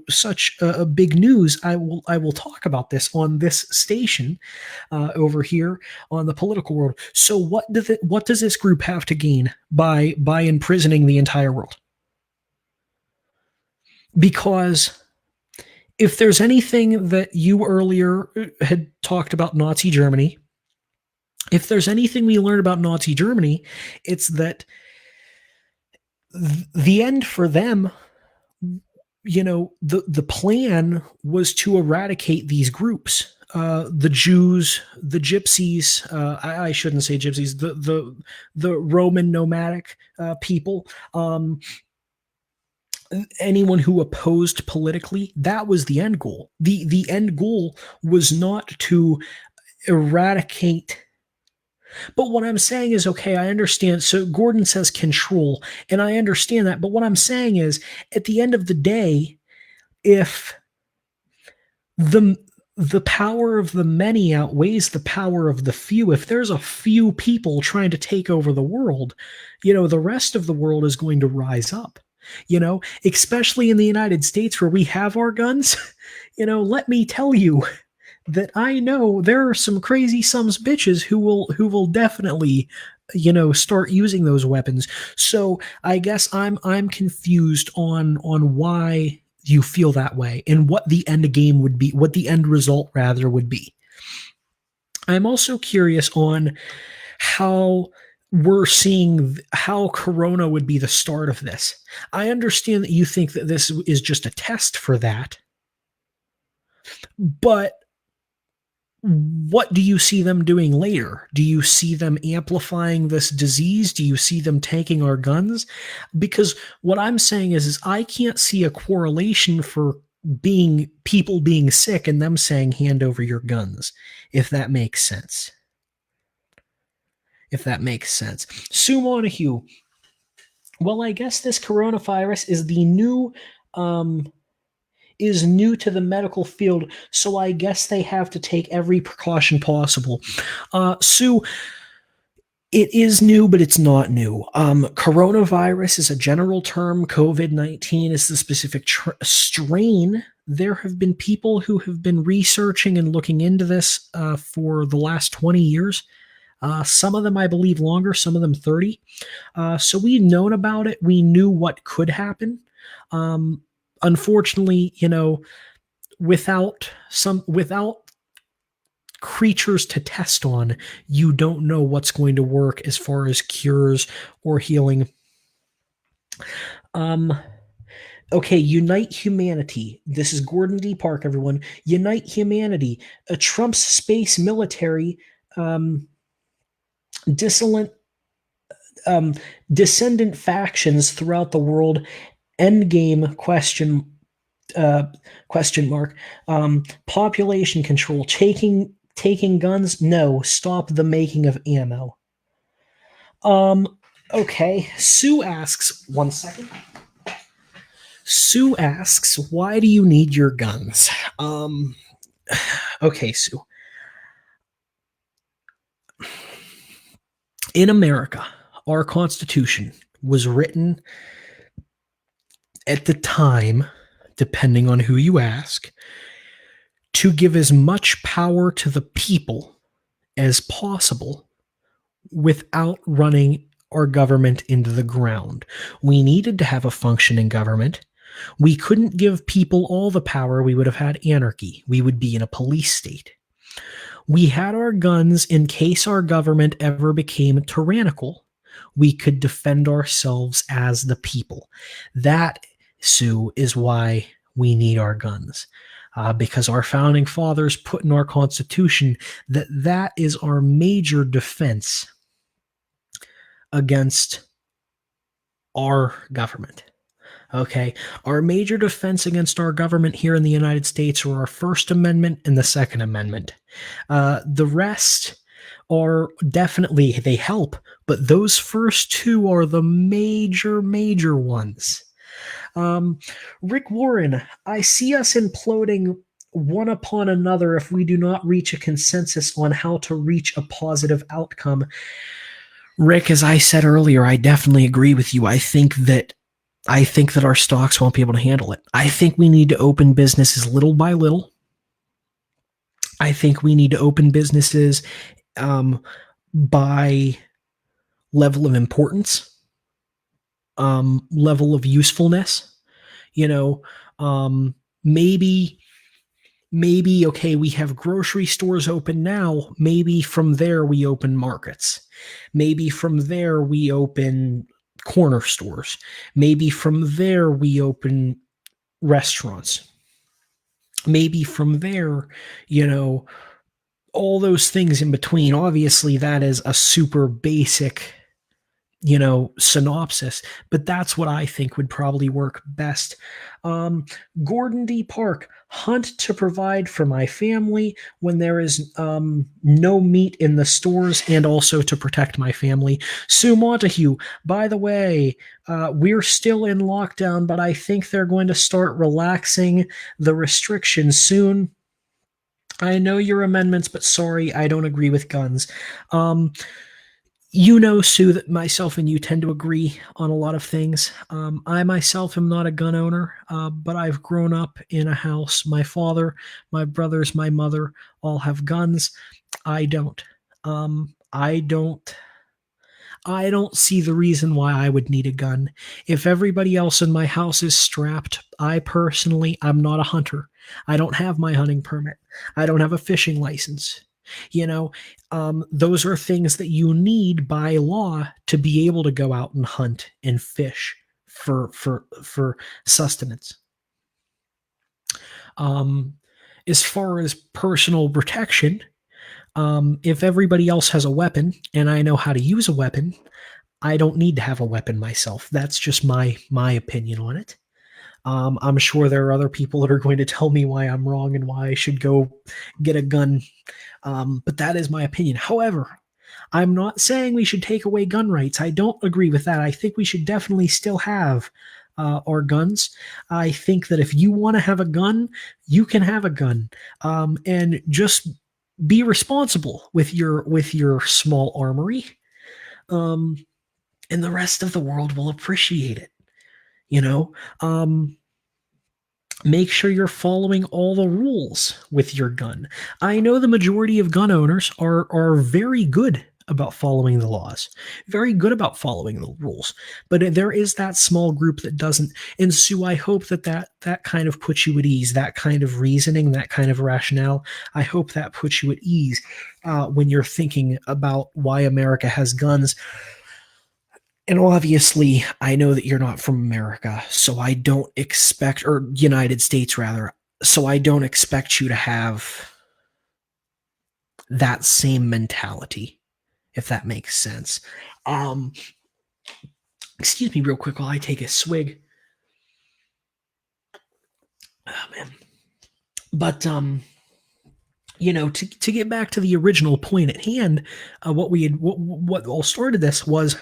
S1: such a big news, I will talk about this on this station over here on the political world. So what does this group have to gain by imprisoning the entire world? Because if there's anything that you earlier had talked about Nazi Germany, if there's anything we learn about Nazi Germany, it's that the end for them, the plan was to eradicate these groups. The Jews, the Gypsies. I shouldn't say Gypsies. The Roman nomadic people. Anyone who opposed politically, that was the end goal. The end goal was not to eradicate. But what I'm saying is, okay, I understand. So Gordon says control, and I understand that. But what I'm saying is, at the end of the day, if the the power of the many outweighs the power of the few, if there's a few people trying to take over the world, the rest of the world is going to rise up. Especially in the United States where we have our guns. Let me tell you that I know there are some crazy sums bitches who will definitely start using those weapons. So I guess I'm confused on why you feel that way and what the end game would be, what the end result rather would be. I'm also curious on how we're seeing how Corona would be the start of this. I understand that you think that this is just a test for that, but what do you see them doing later? Do you see them amplifying this disease? Do you see them taking our guns? Because what I'm saying is I can't see a correlation for people being sick and them saying hand over your guns, if that makes sense. If that makes sense. Sue Montague, well, I guess this coronavirus is the new um, is new to the medical field, so I guess they have to take every precaution possible. Sue, it is new, but it's not new. Coronavirus is a general term. COVID-19 is the specific strain. There have been people who have been researching and looking into this for the last 20 years. Some of them, I believe, longer, some of them 30. So we've known about it. We knew what could happen. Um, Unfortunately, without creatures to test on, you don't know what's going to work as far as cures or healing. Um, okay, Unite Humanity. This is Gordon D. Park, everyone. Unite Humanity. A Trump's space military dissolent descendant factions throughout the world. Endgame question mark. Population control. Taking guns? No. Stop the making of ammo. Okay. Sue asks, 1 second. Sue asks, why do you need your guns? Okay, Sue. In America, our Constitution was written at the time, depending on who you ask, to give as much power to the people as possible without running our government into the ground. We needed to have a functioning government. We couldn't give people all the power. We would have had anarchy. We would be in a police state. We had our guns in case our government ever became tyrannical. We could defend ourselves as the people. That, Sue, is why we need our guns. Because our founding fathers put in our Constitution that is our major defense against our government. Okay, our major defense against our government here in the United States are our First Amendment and the Second Amendment. The rest are definitely, they help, but those first two are the major ones. Rick Warren, I see us imploding one upon another if we do not reach a consensus on how to reach a positive outcome. Rick, as I said earlier, I definitely agree with you. I think that our stocks won't be able to handle it. I think we need to open businesses little by little. I think we need to open businesses by level of importance, level of usefulness. Maybe, okay, we have grocery stores open now. Maybe from there we open markets. Maybe from there we open corner stores. Maybe from there we open restaurants. Maybe from there, all those things in between. Obviously, that is a super basic, synopsis, but that's what I think would probably work best. Gordon D. Park, hunt to provide for my family when there is no meat in the stores, and also to protect my family. Sue Montague, by the way, we're still in lockdown, but I think they're going to start relaxing the restrictions soon. I know your amendments, but sorry, I don't agree with guns. Sue, that myself and you tend to agree on a lot of things. I myself am not a gun owner, but I've grown up in a house. My father, my brothers, my mother all have guns. I don't. I don't see the reason why I would need a gun. If everybody else in my house is strapped, I'm not a hunter. I don't have my hunting permit. I don't have a fishing license. Those are things that you need by law to be able to go out and hunt and fish for sustenance. As far as personal protection, if everybody else has a weapon and I know how to use a weapon, I don't need to have a weapon myself. That's just my opinion on it. I'm sure there are other people that are going to tell me why I'm wrong and why I should go get a gun. But that is my opinion. However, I'm not saying we should take away gun rights. I don't agree with that. I think we should definitely still have our guns. I think that if you want to have a gun, you can have a gun, and just be responsible with your small armory, um, and the rest of the world will appreciate it. You know, make sure you're following all the rules with your gun. I know the majority of gun owners are very good about following the laws, very good about following the rules, but there is that small group that doesn't. And Sue, I hope that kind of puts you at ease, that kind of reasoning, that kind of rationale. I hope that puts you at ease when you're thinking about why America has guns. And obviously, I know that you're not from America, so I don't expect, or United States rather, so I don't expect you to have that same mentality, if that makes sense. Um, Excuse me real quick while I take a swig. Oh man. But to get back to the original point at hand, what all started this was,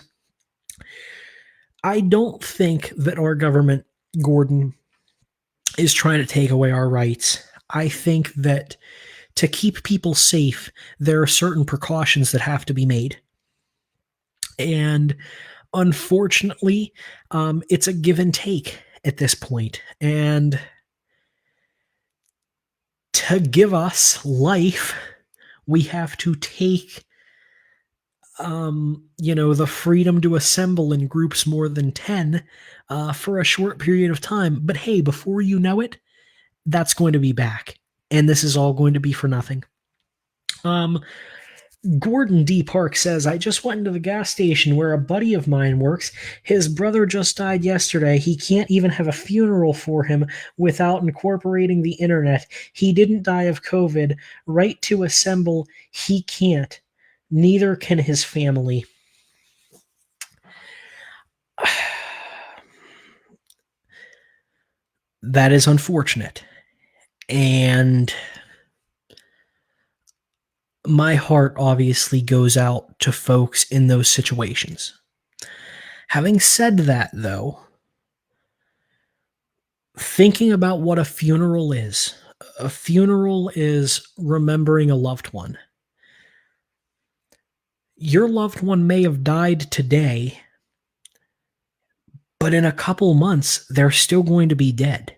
S1: I don't think that our government, Gordon, is trying to take away our rights. I think that to keep people safe, there are certain precautions that have to be made. And unfortunately, it's a give and take at this point. And to give us life, we have to take, the freedom to assemble in groups more than 10 for a short period of time. But hey, before you know it, that's going to be back. And this is all going to be for nothing. Gordon D. Park says, I just went into the gas station where a buddy of mine works. His brother just died yesterday. He can't even have a funeral for him without incorporating the internet. He didn't die of COVID. Right to assemble, he can't. Neither can his family. That is unfortunate. And my heart obviously goes out to folks in those situations. Having said that, though, thinking about what a funeral is remembering a loved one. Your loved one may have died today, but in a couple months, they're still going to be dead.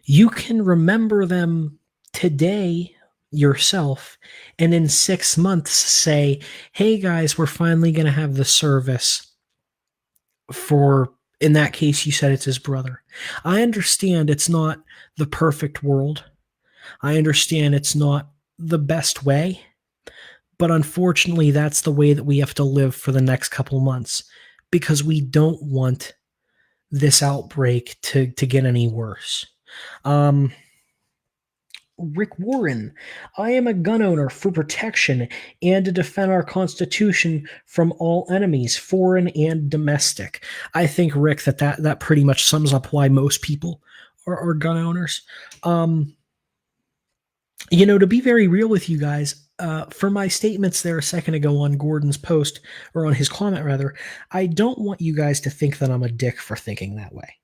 S1: You can remember them today yourself, and in 6 months say, hey guys, we're finally going to have the service for, in that case, you said it's his brother. I understand it's not the perfect world. I understand it's not the best way, but unfortunately, that's the way that we have to live for the next couple months, because we don't want this outbreak to get any worse. Rick Warren, I am a gun owner for protection and to defend our Constitution from all enemies, foreign and domestic. I think, Rick, that pretty much sums up why most people are gun owners. To be very real with you guys, for my statements there a second ago on Gordon's post, or on his comment rather, I don't want you guys to think that I'm a dick for thinking that way.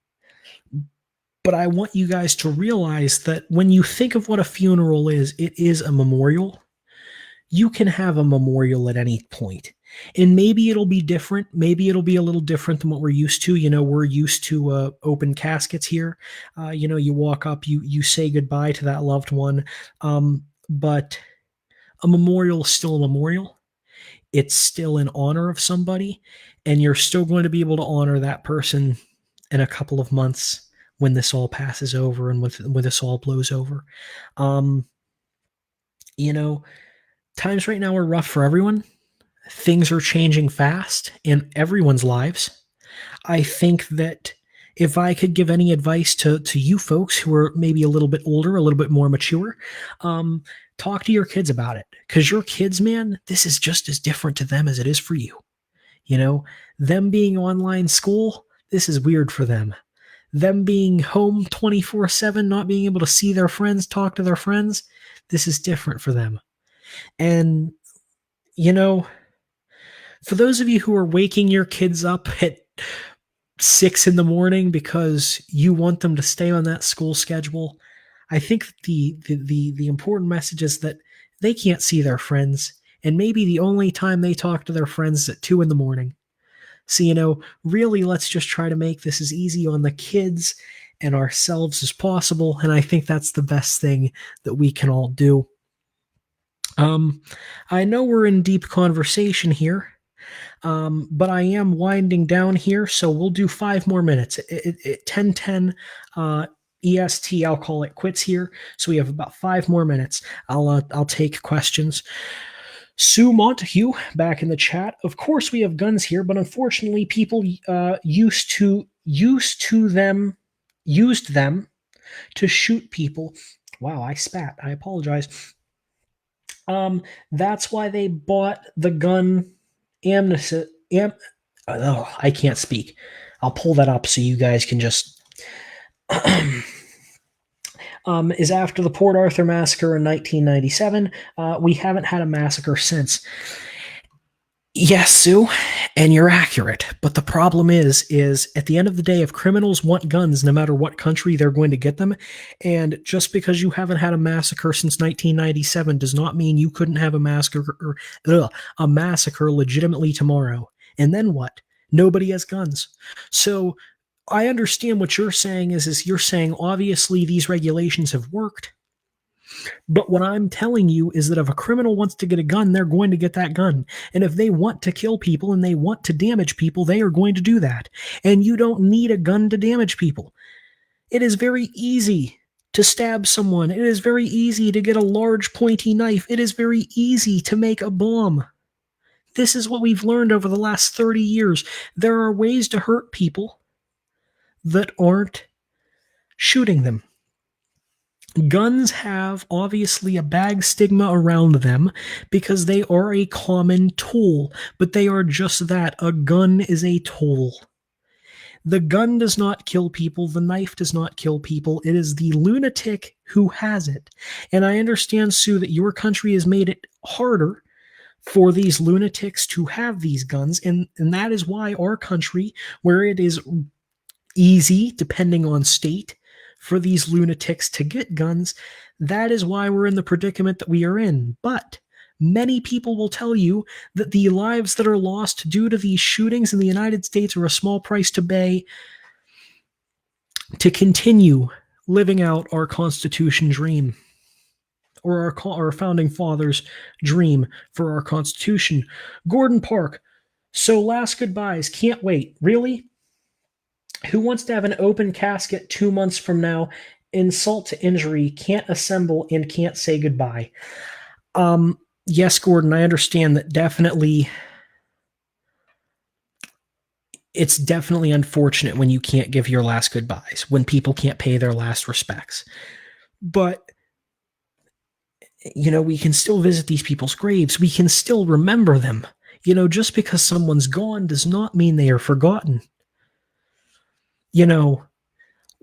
S1: But I want you guys to realize that when you think of what a funeral is, it is a memorial. You can have a memorial at any point. And maybe it'll be different. Maybe it'll be a little different than what we're used to. We're used to open caskets here. You walk up, you say goodbye to that loved one. But a memorial is still a memorial. It's still in honor of somebody. And you're still going to be able to honor that person in a couple of months when this all passes over and when this all blows over. Times right now are rough for everyone. Things are changing fast in everyone's lives. I think that if I could give any advice to you folks who are maybe a little bit older, a little bit more mature, talk to your kids about it. Because your kids, man, this is just as different to them as it is for you. Them being online school, this is weird for them. Them being home 24/7, not being able to see their friends, talk to their friends, this is different for them. And, for those of you who are waking your kids up at 6 in the morning because you want them to stay on that school schedule. I think the important message is that they can't see their friends, and maybe the only time they talk to their friends is at 2 in the morning. So, really, let's just try to make this as easy on the kids and ourselves as possible. And I think that's the best thing that we can all do. I know we're in deep conversation here, but I am winding down here, so we'll do 5 more minutes. At 10:10 EST, I'll call it quits here. So we have about 5 more minutes. I'll take questions. Sue Montague back in the chat. Of course, we have guns here, but unfortunately, people used them to shoot people. Wow, I spat. I apologize. That's why they bought the gun amnesty. I can't speak. I'll pull that up so you guys can just. Is after the Port Arthur massacre in 1997. We haven't had a massacre since. Yes, Sue, and you're accurate. But the problem is at the end of the day, if criminals want guns, no matter what country, they're going to get them. And just because you haven't had a massacre since 1997 does not mean you couldn't have a massacre legitimately tomorrow. And then what? Nobody has guns. So I understand what you're saying is you're saying obviously these regulations have worked. But what I'm telling you is that if a criminal wants to get a gun, they're going to get that gun. And if they want to kill people and they want to damage people, they are going to do that. And you don't need a gun to damage people. It is very easy to stab someone. It is very easy to get a large pointy knife. It is very easy to make a bomb. This is what we've learned over the last 30 years. There are ways to hurt people that aren't shooting them. Guns have obviously a bad stigma around them because they are a common tool, but they are just that. A gun is a tool. The gun does not kill people. The knife does not kill people. It is the lunatic who has it. And I understand, Sue, that your country has made it harder for these lunatics to have these guns, and that is why our country, where it is easy, depending on state, for these lunatics to get guns, that is why we're in the predicament that we are in. But many people will tell you that the lives that are lost due to these shootings in the United States are a small price to pay to continue living out our Constitution dream, or our founding fathers' dream for our Constitution. Gordon Park. So last goodbyes. Can't wait. Really? Who wants to have an open casket 2 months from now? Insult to injury, can't assemble, and can't say goodbye. Yes, Gordon, I understand that definitely. It's definitely unfortunate when you can't give your last goodbyes, when people can't pay their last respects. But, we can still visit these people's graves. We can still remember them. Just because someone's gone does not mean they are forgotten.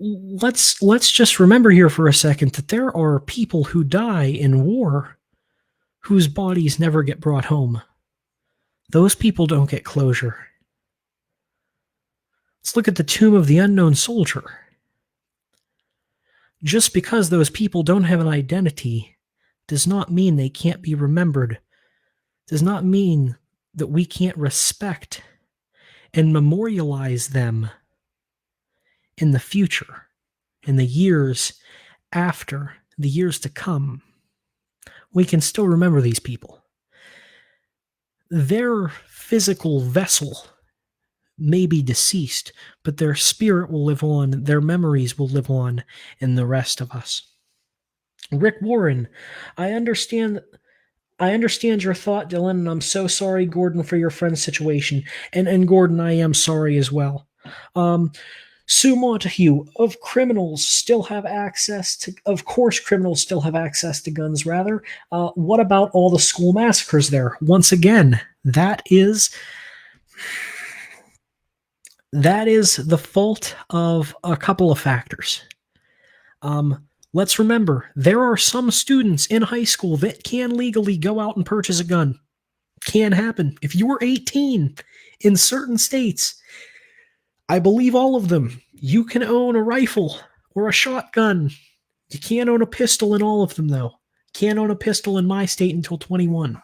S1: Let's just remember here for a second that there are people who die in war whose bodies never get brought home. Those people don't get closure. Let's look at the tomb of the unknown soldier. Just because those people don't have an identity does not mean they can't be remembered. Does not mean that we can't respect and memorialize them in the future, in the years after, the years to come. We can still remember these people. Their physical vessel may be deceased, but their spirit will live on, their memories will live on in the rest of us. Rick Warren, I understand your thought, Dylan, and I'm so sorry, Gordon, for your friend's situation. And Gordon, I am sorry as well. Sue Montague, of course, criminals still have access to guns, rather. What about all the school massacres there? Once again, that is the fault of a couple of factors. Let's remember, there are some students in high school that can legally go out and purchase a gun. Can happen. If you were 18 in certain states, I believe all of them. You can own a rifle or a shotgun. You can't own a pistol in all of them, though. Can't own a pistol in my state until 21.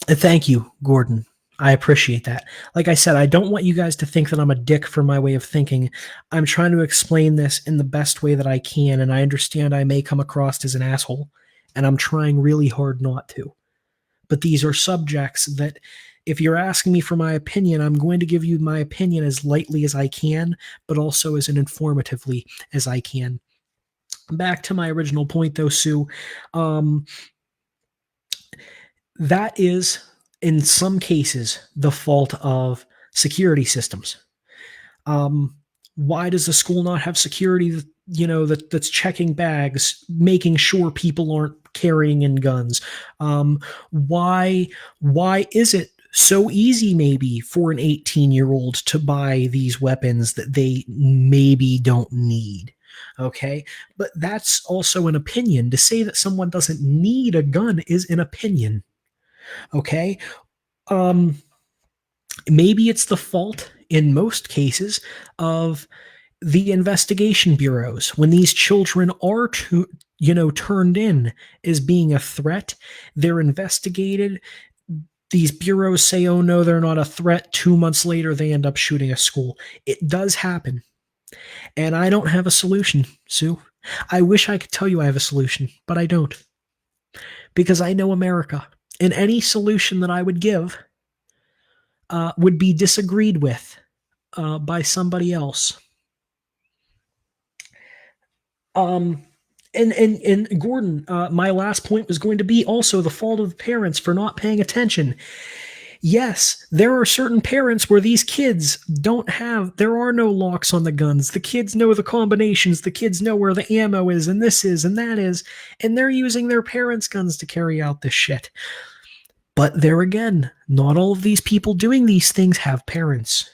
S1: Thank you, Gordon. I appreciate that. Like I said, I don't want you guys to think that I'm a dick for my way of thinking. I'm trying to explain this in the best way that I can, and I understand I may come across as an asshole, and I'm trying really hard not to. But these are subjects that, if you're asking me for my opinion, I'm going to give you my opinion as lightly as I can, but also as informatively as I can. Back to my original point, though, Sue. Um, that is, in some cases, the fault of security systems. Um, why does the school not have security? That's checking bags, making sure people aren't carrying in guns. Why is it so easy maybe for an 18-year-old to buy these weapons that they maybe don't need? Okay, but that's also an opinion. To say that someone doesn't need a gun is an opinion. Okay. Um, Maybe it's the fault in most cases of the investigation bureaus when these children are turned in as being a threat. They're investigated. These bureaus say, oh no, they're not a threat. 2 months later, they end up shooting a school. It does happen. And I don't have a solution, Sue. I wish I could tell you I have a solution, but I don't. Because I know America. And any solution that I would give would be disagreed with by somebody else. And Gordon, my last point was going to be also the fault of the parents for not paying attention. Yes, there are certain parents where these kids there are no locks on the guns. The kids know the combinations. The kids know where the ammo is and this is and that is. And they're using their parents' guns to carry out this shit. But there again, not all of these people doing these things have parents.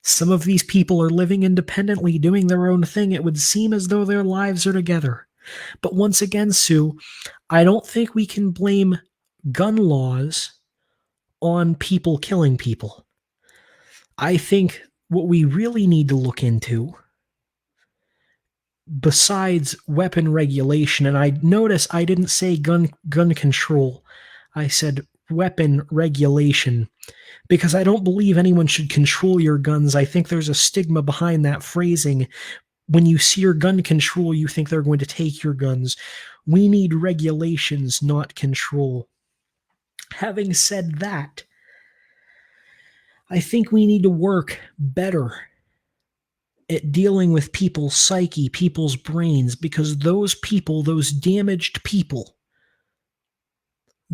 S1: Some of these people are living independently, doing their own thing. It would seem as though their lives are together. But once again, Sue, I don't think we can blame gun laws on people killing people. I think what we really need to look into, besides weapon regulation, and I notice I didn't say gun control, I said weapon regulation, because I don't believe anyone should control your guns. I think there's a stigma behind that phrasing. When you see your gun control, you think they're going to take your guns. We need regulations, not control. Having said that, I think we need to work better at dealing with people's psyche, people's brains, because those people, those damaged people,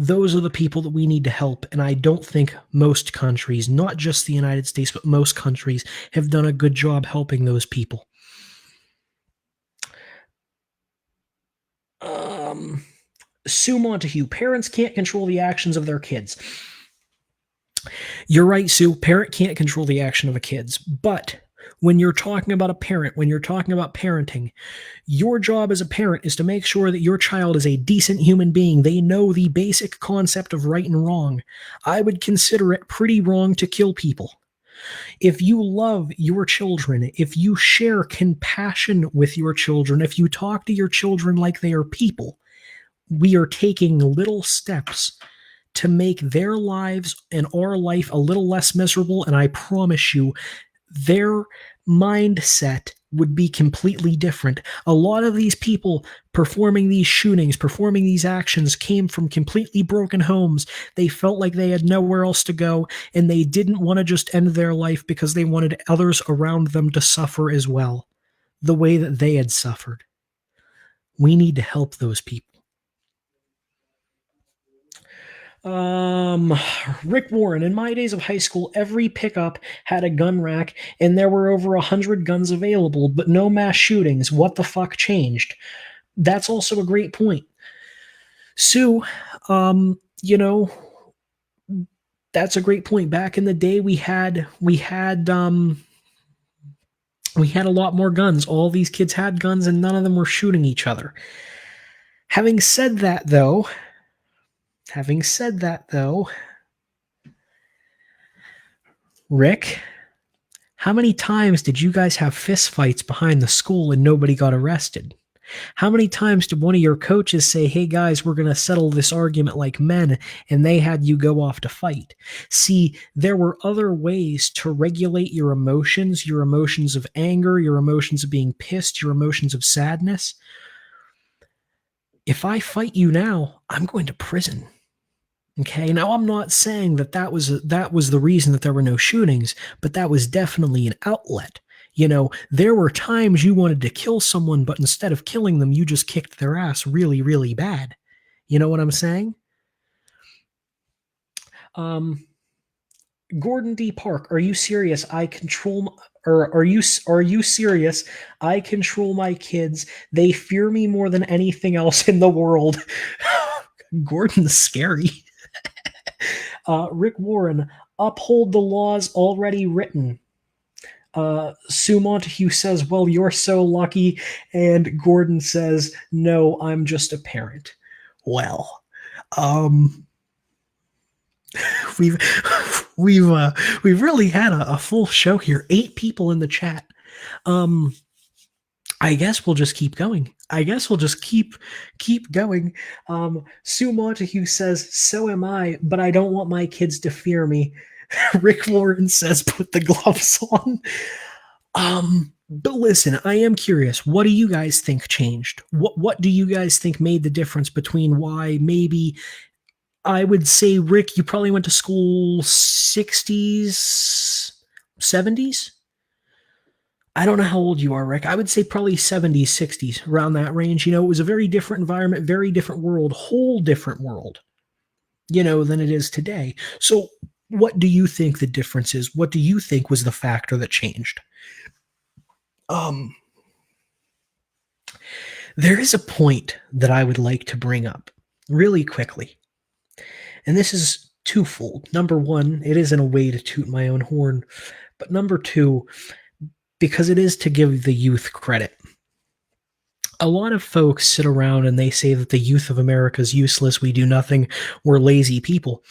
S1: those are the people that we need to help. And I don't think most countries, not just the United States, but most countries, have done a good job helping those people. Sue Montague, parents can't control the actions of their kids. You're right, Sue. Parent can't control the action of a kid's. But when you're talking about a parent, when you're talking about parenting, your job as a parent is to make sure that your child is a decent human being. They know the basic concept of right and wrong. I would consider it pretty wrong to kill people. If you love your children, if you share compassion with your children, if you talk to your children like they are people, we are taking little steps to make their lives and our life a little less miserable. And I promise you, their mindset would be completely different. A lot of these people performing these shootings, performing these actions, came from completely broken homes. They felt like they had nowhere else to go, and they didn't want to just end their life because they wanted others around them to suffer as well, the way that they had suffered. We need to help those people. Rick Warren, in my days of high school, every pickup had a gun rack, and there were over 100 guns available, but no mass shootings. What the fuck changed? That's also a great point. Sue, that's a great point. Back in the day, we had a lot more guns. All these kids had guns, and none of them were shooting each other. Having said that, though, Having said that, though, Rick, how many times did you guys have fist fights behind the school and nobody got arrested? How many times did one of your coaches say, hey guys, we're going to settle this argument like men, and they had you go off to fight? See, there were other ways to regulate your emotions of anger, your emotions of being pissed, your emotions of sadness. If I fight you now, I'm going to prison. Okay, now I'm not saying that was the reason that there were no shootings, but that was definitely an outlet. There were times you wanted to kill someone, but instead of killing them, you just kicked their ass really, really bad. You know what I'm saying? Gordon D. Park, are you serious? Are you serious? I control my kids. They fear me more than anything else in the world. Gordon's scary. Rick Warren, uphold the laws already written. Sue Montague says, well, you're so lucky. And Gordon says, no, I'm just a parent. Well, we've really had a full show here. 8 people in the chat. I guess we'll just keep going. Keep going. Sue Montague says, so am I, but I don't want my kids to fear me. Rick Warren says, put the gloves on. But listen, I am curious. What do you guys think changed? What do you guys think made the difference between why maybe, I would say, Rick, you probably went to school 60s, 70s? I don't know how old you are, Rick. I would say probably 70s, 60s, around that range. It was a very different environment, very different world, whole different world, than it is today. So what do you think the difference is? What do you think was the factor that changed? There is a point that I would like to bring up really quickly. And this is twofold. Number one, it isn't a way to toot my own horn. But number two, because it is to give the youth credit. A lot of folks sit around and they say that the youth of America is useless. We do nothing. We're lazy people.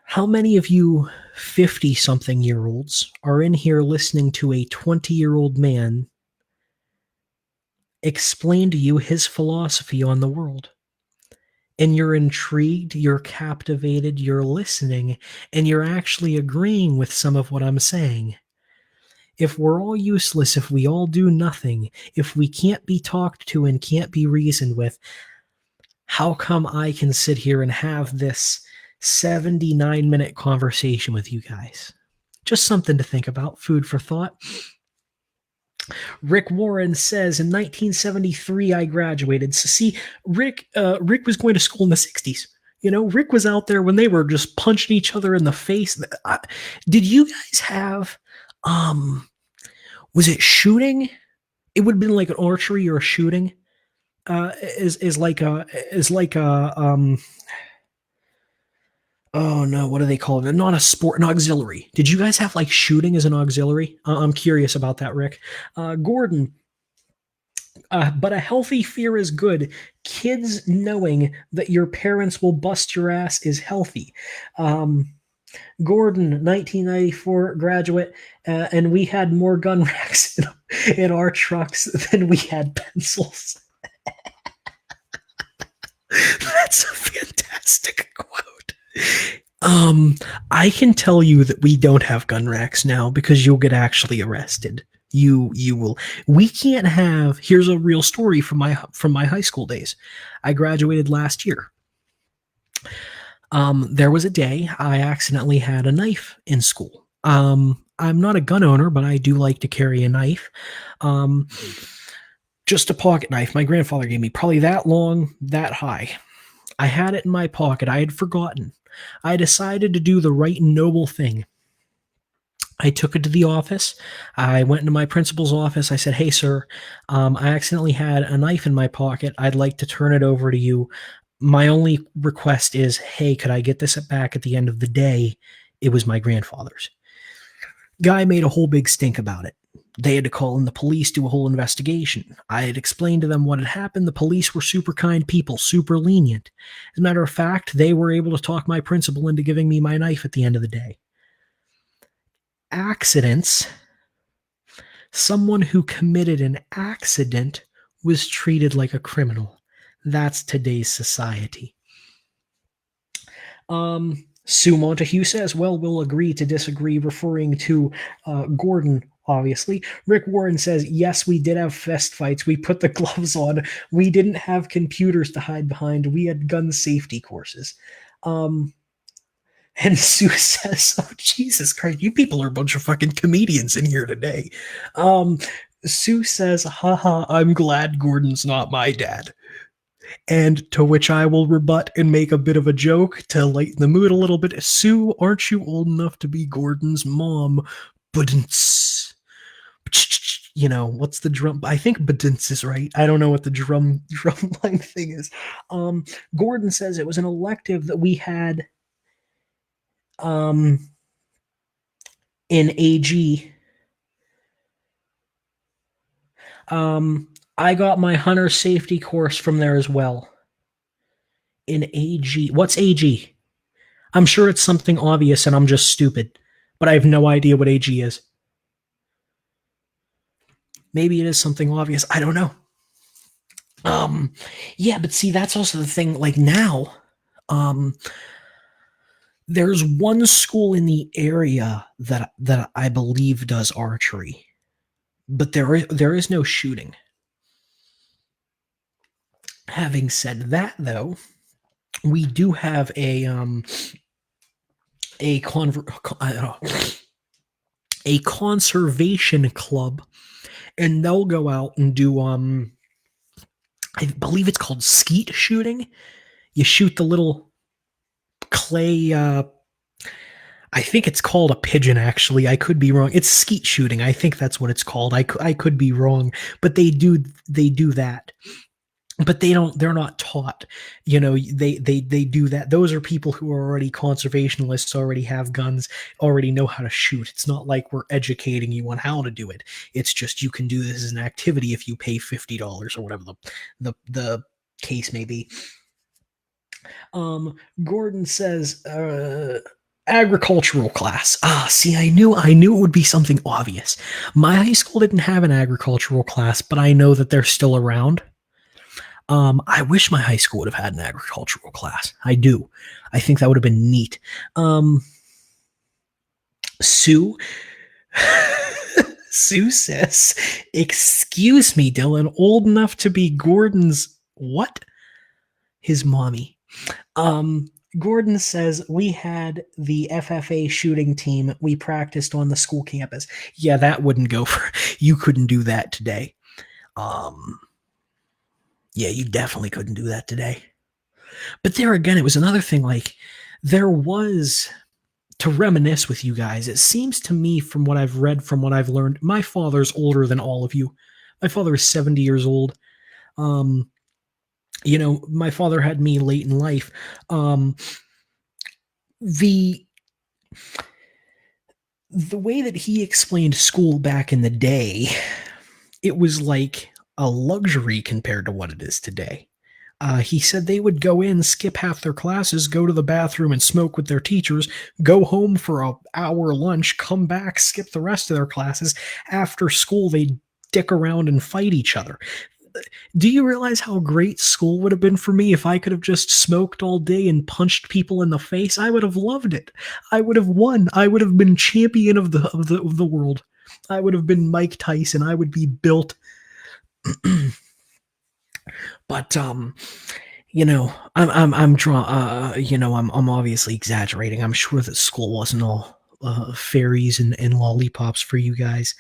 S1: How many of you 50-something-year-olds are in here listening to a 20-year-old man explain to you his philosophy on the world? And you're intrigued, you're captivated, you're listening, and you're actually agreeing with some of what I'm saying. If we're all useless, if we all do nothing, if we can't be talked to and can't be reasoned with, how come I can sit here and have this 79-minute conversation with you guys? Just something to think about, food for thought. Rick Warren says, in 1973, I graduated. So see, Rick was going to school in the 60s. Rick was out there when they were just punching each other in the face. Did you guys have, was it shooting? It would have been like an archery or a shooting. Oh no, what do they call it? Not a sport, an auxiliary. Did you guys have like shooting as an auxiliary? I'm curious about that, Rick. Gordon, but a healthy fear is good. Kids knowing that your parents will bust your ass is healthy. Gordon, 1994 graduate, and we had more gun racks in our trucks than we had pencils. That's a fantastic quote. I can tell you that we don't have gun racks now because you'll get actually arrested. You will. We can't have. Here's a real story from my high school days. I graduated last year. There was a day I accidentally had a knife in school. I'm not a gun owner, but I do like to carry a knife. Just a pocket knife. My grandfather gave me, probably that long, that high. I had it in my pocket. I had forgotten. I decided to do the right and noble thing. I took it to the office. I went into my principal's office. I said, hey, sir, I accidentally had a knife in my pocket. I'd like to turn it over to you. My only request is, hey, could I get this back at the end of the day? It was my grandfather's. Guy made a whole big stink about it. They had to call in the police, do a whole investigation. I had explained to them what had happened. The police were super kind people, super lenient. As a matter of fact, they were able to talk my principal into giving me my knife at the end of the day. Accidents. Someone who committed an accident was treated like a criminal. That's today's society. Sue Montague says, well, we'll agree to disagree, referring to Gordon, obviously. Rick Warren says, yes, we did have fist fights. We put the gloves on. We didn't have computers to hide behind. We had gun safety courses. And Sue says, oh, Jesus Christ, you people are a bunch of fucking comedians in here today. Sue says, haha, I'm glad Gordon's not my dad. And to which I will rebut and make a bit of a joke to lighten the mood a little bit. Sue, aren't you old enough to be Gordon's mom? Badunts. You know, what's the drum? I think badunts is right. I don't know what the drum line thing is. Gordon says it was an elective that we had in AG. I got my hunter safety course from there as well. In AG. What's AG? I'm sure it's something obvious and I'm just stupid, but I have no idea what AG is. Maybe it is something obvious. I don't know. Yeah, but see, that's also the thing. Like now, there's one school in the area that I believe does archery, but there is no shooting. Having said that, though, we do have a conservation club, and they'll go out and do I believe it's called skeet shooting. You shoot the little clay. I think it's called a pigeon. Actually, I could be wrong. It's skeet shooting. I think that's what it's called. I could be wrong, but they do that. But they're not taught. You know, they do that. Those are people who are already conservationists, already have guns, already know how to shoot. It's not like we're educating you on how to do it. It's just you can do this as an activity if you pay $50 or whatever the case may be. Gordon says agricultural class. See, I knew it would be something obvious. My high school didn't have an agricultural class, but I know that they're still around. I wish my high school would have had an agricultural class. I do. I think that would have been neat. Sue Sue says, excuse me, Dylan, old enough to be Gordon's what? His mommy. Gordon says, we had the FFA shooting team. We practiced on the school campus. Yeah, that wouldn't go for, you couldn't do that today. Yeah, you definitely couldn't do that today. But there again, it was another thing, like, there was, to reminisce with you guys, it seems to me from what I've read, from what I've learned, my father's older than all of you. My father is 70 years old. You know, my father had me late in life. The way that he explained school back in the day, it was like a luxury compared to what it is today. He said they would go in, skip half their classes, go to the bathroom and smoke with their teachers, go home for an hour lunch, come back, skip the rest of their classes. After school, they'd dick around and fight each other. Do you realize how great school would have been for me if I could have just smoked all day and punched people in the face? I would have loved it. I would have won. I would have been champion of the world. I would have been Mike Tyson. I would be built. But you know, I'm obviously exaggerating. I'm sure that school wasn't all fairies and lollipops for you guys.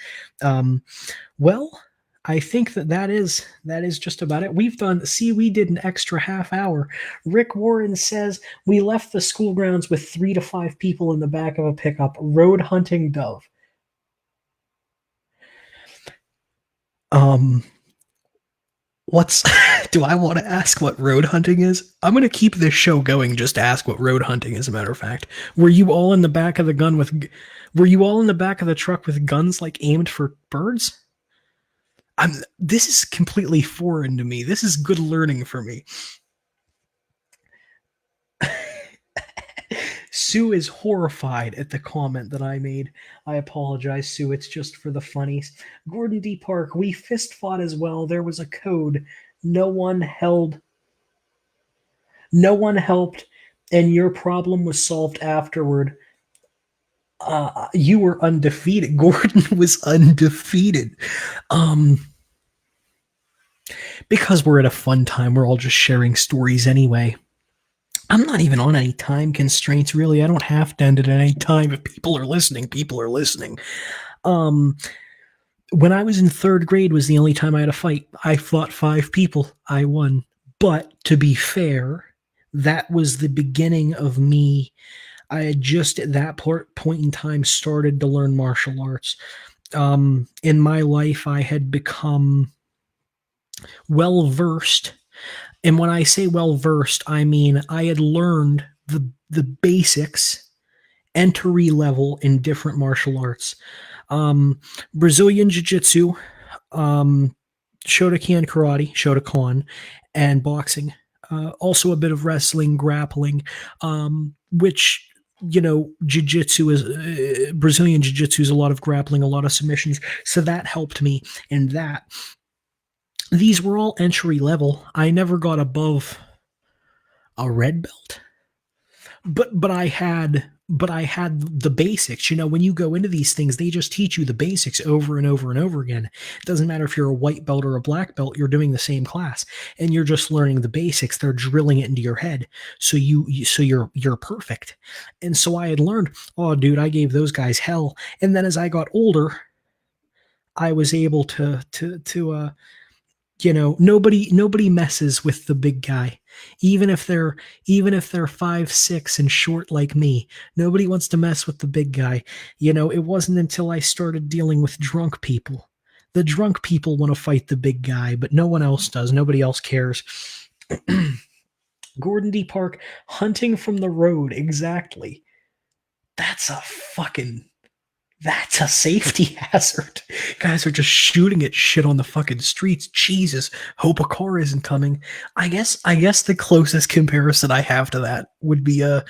S1: Well, I think that is just about it. We did an extra half hour. Rick Warren says we left the school grounds with 3 to 5 people in the back of a pickup, road hunting dove. What's Do I want to ask what road hunting is? I'm going to keep this show going just to ask what road hunting is, a matter of fact. Were you all in the back of the gun with were you all in the back of the truck with guns like aimed for birds? This is completely foreign to me. This is good learning for me. Sue is horrified at the comment that I made. I apologize, Sue. It's just for the funnies. Gordon D. Park, we fist fought as well. There was a code. No one held. No one helped, and your problem was solved afterward. You were undefeated. Gordon was undefeated. Because we're at a fun time, we're all just sharing stories anyway. I'm not even on any time constraints, really. I don't have to end it at any time. If people are listening, people are listening. When I was in third grade was the only time I had a fight. I fought 5 people. I won. But to be fair, that was the beginning of me. I had just at that point in time started to learn martial arts. In my life, I had become well versed. And when I say well versed, I mean I had learned the basics, entry level in different martial arts. Brazilian Jiu-Jitsu, Shotokan karate, Shotokan, and boxing. Also a bit of wrestling, grappling, which, jiu-jitsu is Brazilian jiu-jitsu is a lot of grappling, a lot of submissions. So that helped me in that. These were all entry level. I never got above a red belt, but I had the basics. When you go into these things, they just teach you the basics over and over and over again. It doesn't matter if you're a white belt or a black belt, you're doing the same class and you're just learning the basics. They're drilling it into your head. So you're perfect. And so I had learned, oh dude, I gave those guys hell. And then as I got older, I was able to nobody messes with the big guy, even if they're 5'6" and short like me. Nobody wants to mess with the big guy. It wasn't until I started dealing with drunk people. The drunk people want to fight the big guy, but no one else does. Nobody else cares. Gordon D. Park, hunting from the road, exactly. That's a safety hazard. Guys are just shooting at shit on the fucking streets. Jesus, hope a car isn't coming. I guess the closest comparison I have to that would be a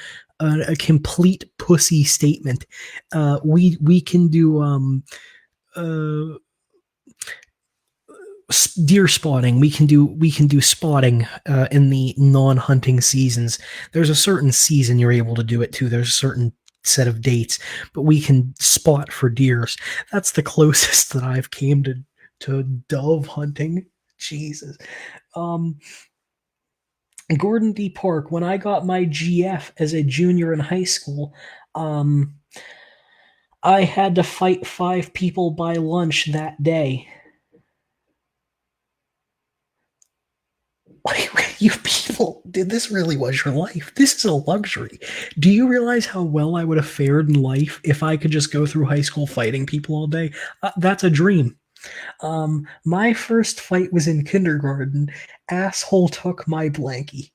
S1: complete pussy statement. We can do deer spotting. We can do spotting in the non-hunting seasons. There's a certain season you're able to do it to. There's a certain set of dates, but we can spot for deers. That's the closest that I've came to dove hunting. Jesus. Gordon D. Park, when I got my GF as a junior in high school, I had to fight 5 people by lunch that day. You people, dude, this really was your life. This is a luxury. Do you realize how well I would have fared in life if I could just go through high school fighting people all day? That's a dream. My first fight was in kindergarten. Asshole took my blankie.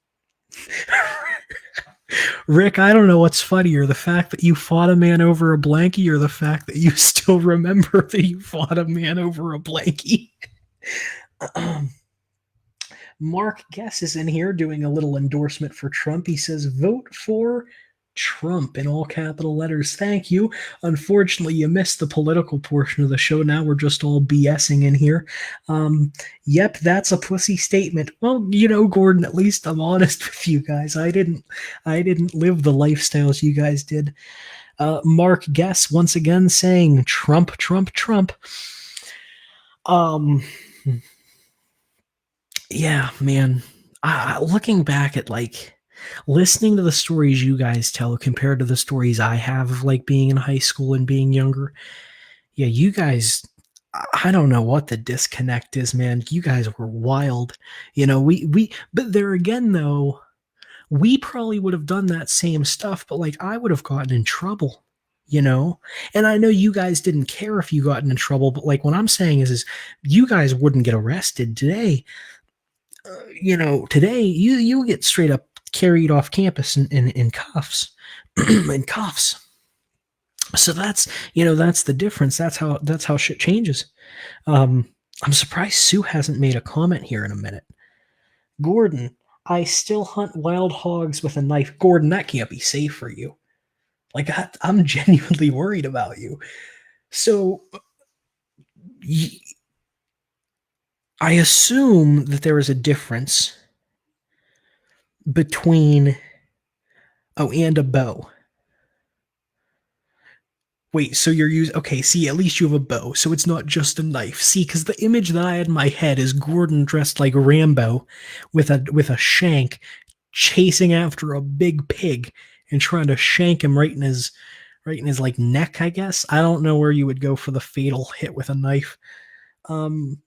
S1: Rick, I don't know what's funnier, the fact that you fought a man over a blankie or the fact that you still remember that you fought a man over a blankie. Mark Guess is in here doing a little endorsement for Trump. He says, vote for Trump in all capital letters. Thank you. Unfortunately, you missed the political portion of the show. Now we're just all BSing in here. Yep, that's a pussy statement. Well, Gordon, at least I'm honest with you guys. I didn't live the lifestyles you guys did. Mark Guess once again saying Trump, Trump, Trump. Yeah, man. Looking back at listening to the stories you guys tell compared to the stories I have of being in high school and being younger. Yeah, you guys, I don't know what the disconnect is, man. You guys were wild. But there again though, we probably would have done that same stuff, but I would have gotten in trouble. And I know you guys didn't care if you gotten in trouble, but what I'm saying is you guys wouldn't get arrested today. today you get straight up carried off campus in cuffs, in cuffs. So that's the difference. That's how shit changes. Um, I'm surprised Sue hasn't made a comment here in a minute. Gordon, I still hunt wild hogs with a knife. Gordon, that can't be safe for you. Like I'm genuinely worried about you. So I assume that there is a difference between and a bow. Wait, so you're using okay, see, at least you have a bow, so it's not just a knife. See, because the image that I had in my head is Gordon dressed like Rambo with a shank chasing after a big pig and trying to shank him right in his like neck, I guess. I don't know where you would go for the fatal hit with a knife. Um,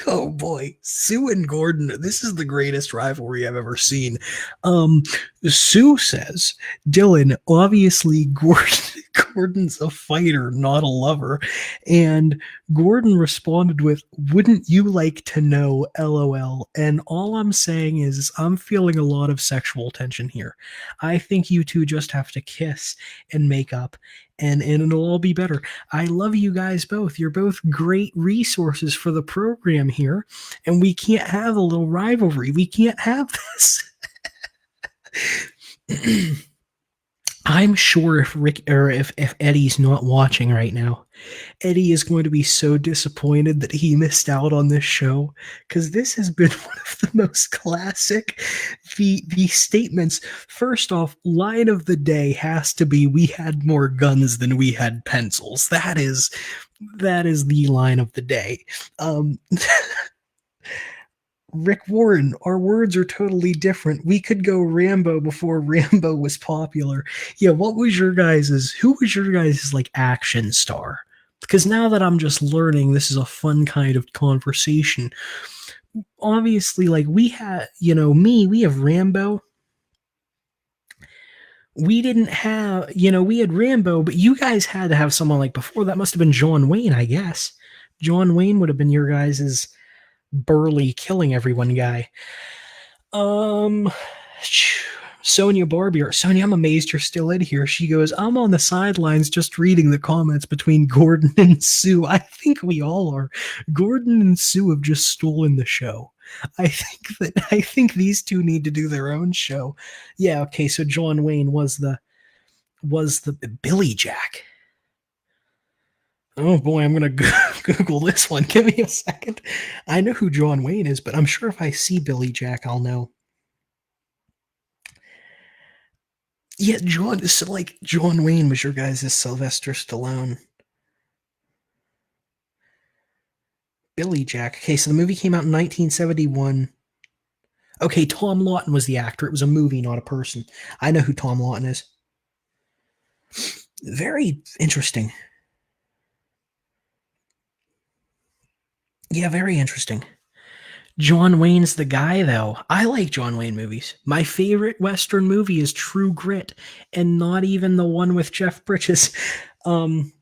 S1: oh boy, Sue and Gordon. This is the greatest rivalry I've ever seen. Um, Sue says, Dylan, obviously Gordon's a fighter, not a lover. And Gordon responded with, wouldn't you like to know, LOL? And all I'm saying is, I'm feeling a lot of sexual tension here. I think you two just have to kiss and make up, and it'll all be better. I love you guys both. You're both great resources for the program here, and we can't have a little rivalry. We can't have this. I'm sure if Rick or if Eddie's not watching right now, Eddie is going to be so disappointed that he missed out on this show, because this has been one of the most classic. The statements. First off, line of the day has to be, we had more guns than we had pencils. That is the line of the day. Rick Warren, our words are totally different. We could go Rambo before Rambo was popular. Yeah, who was your guys' like action star? Because now that I'm just learning, this is a fun kind of conversation. Obviously, like we had, we have Rambo. We didn't have, we had Rambo, but you guys had to have someone like before that. Must have been John Wayne, I guess. John Wayne would have been your guys' burly killing everyone guy. Um, Sonia Barbier. Sonia, I'm amazed you're still in here. She goes, I'm on the sidelines just reading the comments between Gordon and Sue. I think we all are. Gordon and Sue have just stolen the show. I think these two need to do their own show. Yeah, okay, so John Wayne was the Billy Jack. Oh boy, I'm gonna Google this one. Give me a second. I know who John Wayne is, but I'm sure if I see Billy Jack, I'll know. Yeah, John Wayne was your guys' Sylvester Stallone. Billy Jack. Okay, so the movie came out in 1971. Okay, Tom Lawton was the actor. It was a movie, not a person. I know who Tom Lawton is. Very interesting. Yeah, very interesting. John Wayne's the guy, though. I like John Wayne movies. My favorite Western movie is True Grit, and not even the one with Jeff Bridges. Um,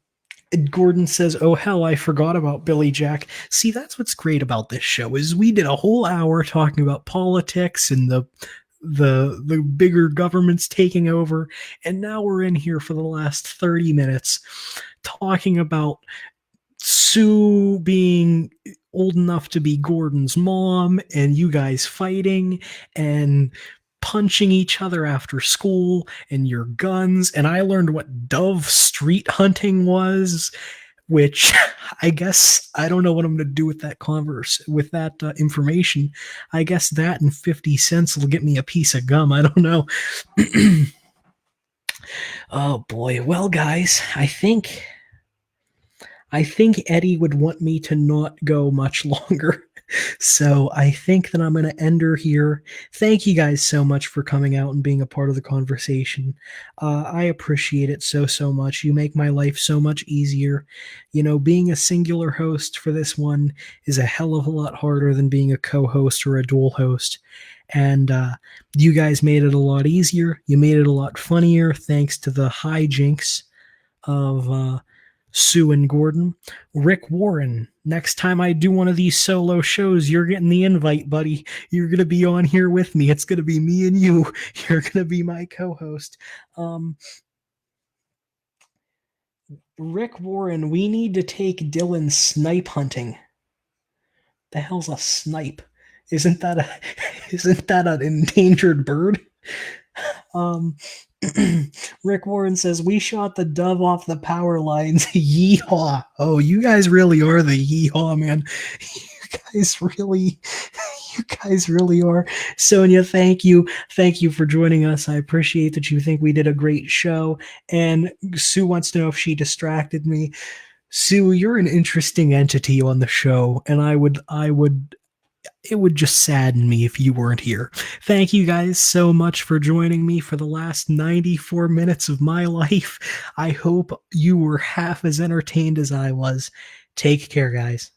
S1: Gordon says, "Oh hell, I forgot about Billy Jack." See, that's what's great about this show is we did a whole hour talking about politics and the bigger governments taking over, and now we're in here for the last 30 minutes talking about Sue being old enough to be Gordon's mom, and you guys fighting and punching each other after school, and your guns. And I learned what dove street hunting was, which I guess I don't know what I'm going to do with that information. I guess that and 50 cents will get me a piece of gum. I don't know. Oh boy. Well, guys, I think Eddie would want me to not go much longer. So I think that I'm going to end her here. Thank you guys so much for coming out and being a part of the conversation. I appreciate it so, so much. You make my life so much easier. Being a singular host for this one is a hell of a lot harder than being a co-host or a dual host. And you guys made it a lot easier. You made it a lot funnier thanks to the hijinks of Sue and Gordon. Rick Warren. Next time I do one of these solo shows, you're getting the invite, buddy. You're going to be on here with me. It's going to be me and you. You're going to be my co host. Rick Warren, we need to take Dylan snipe hunting. The hell's a snipe? Isn't that a isn't that an endangered bird? Rick Warren says we shot the dove off the power lines. Yeehaw! Oh, you guys really are the yeehaw, man. You guys really are. Sonia, thank you for joining us. I appreciate that you think we did a great show. And Sue wants to know if she distracted me. Sue, you're an interesting entity on the show, and it would just sadden me if you weren't here. Thank you guys so much for joining me for the last 94 minutes of my life. I hope you were half as entertained as I was. Take care, guys.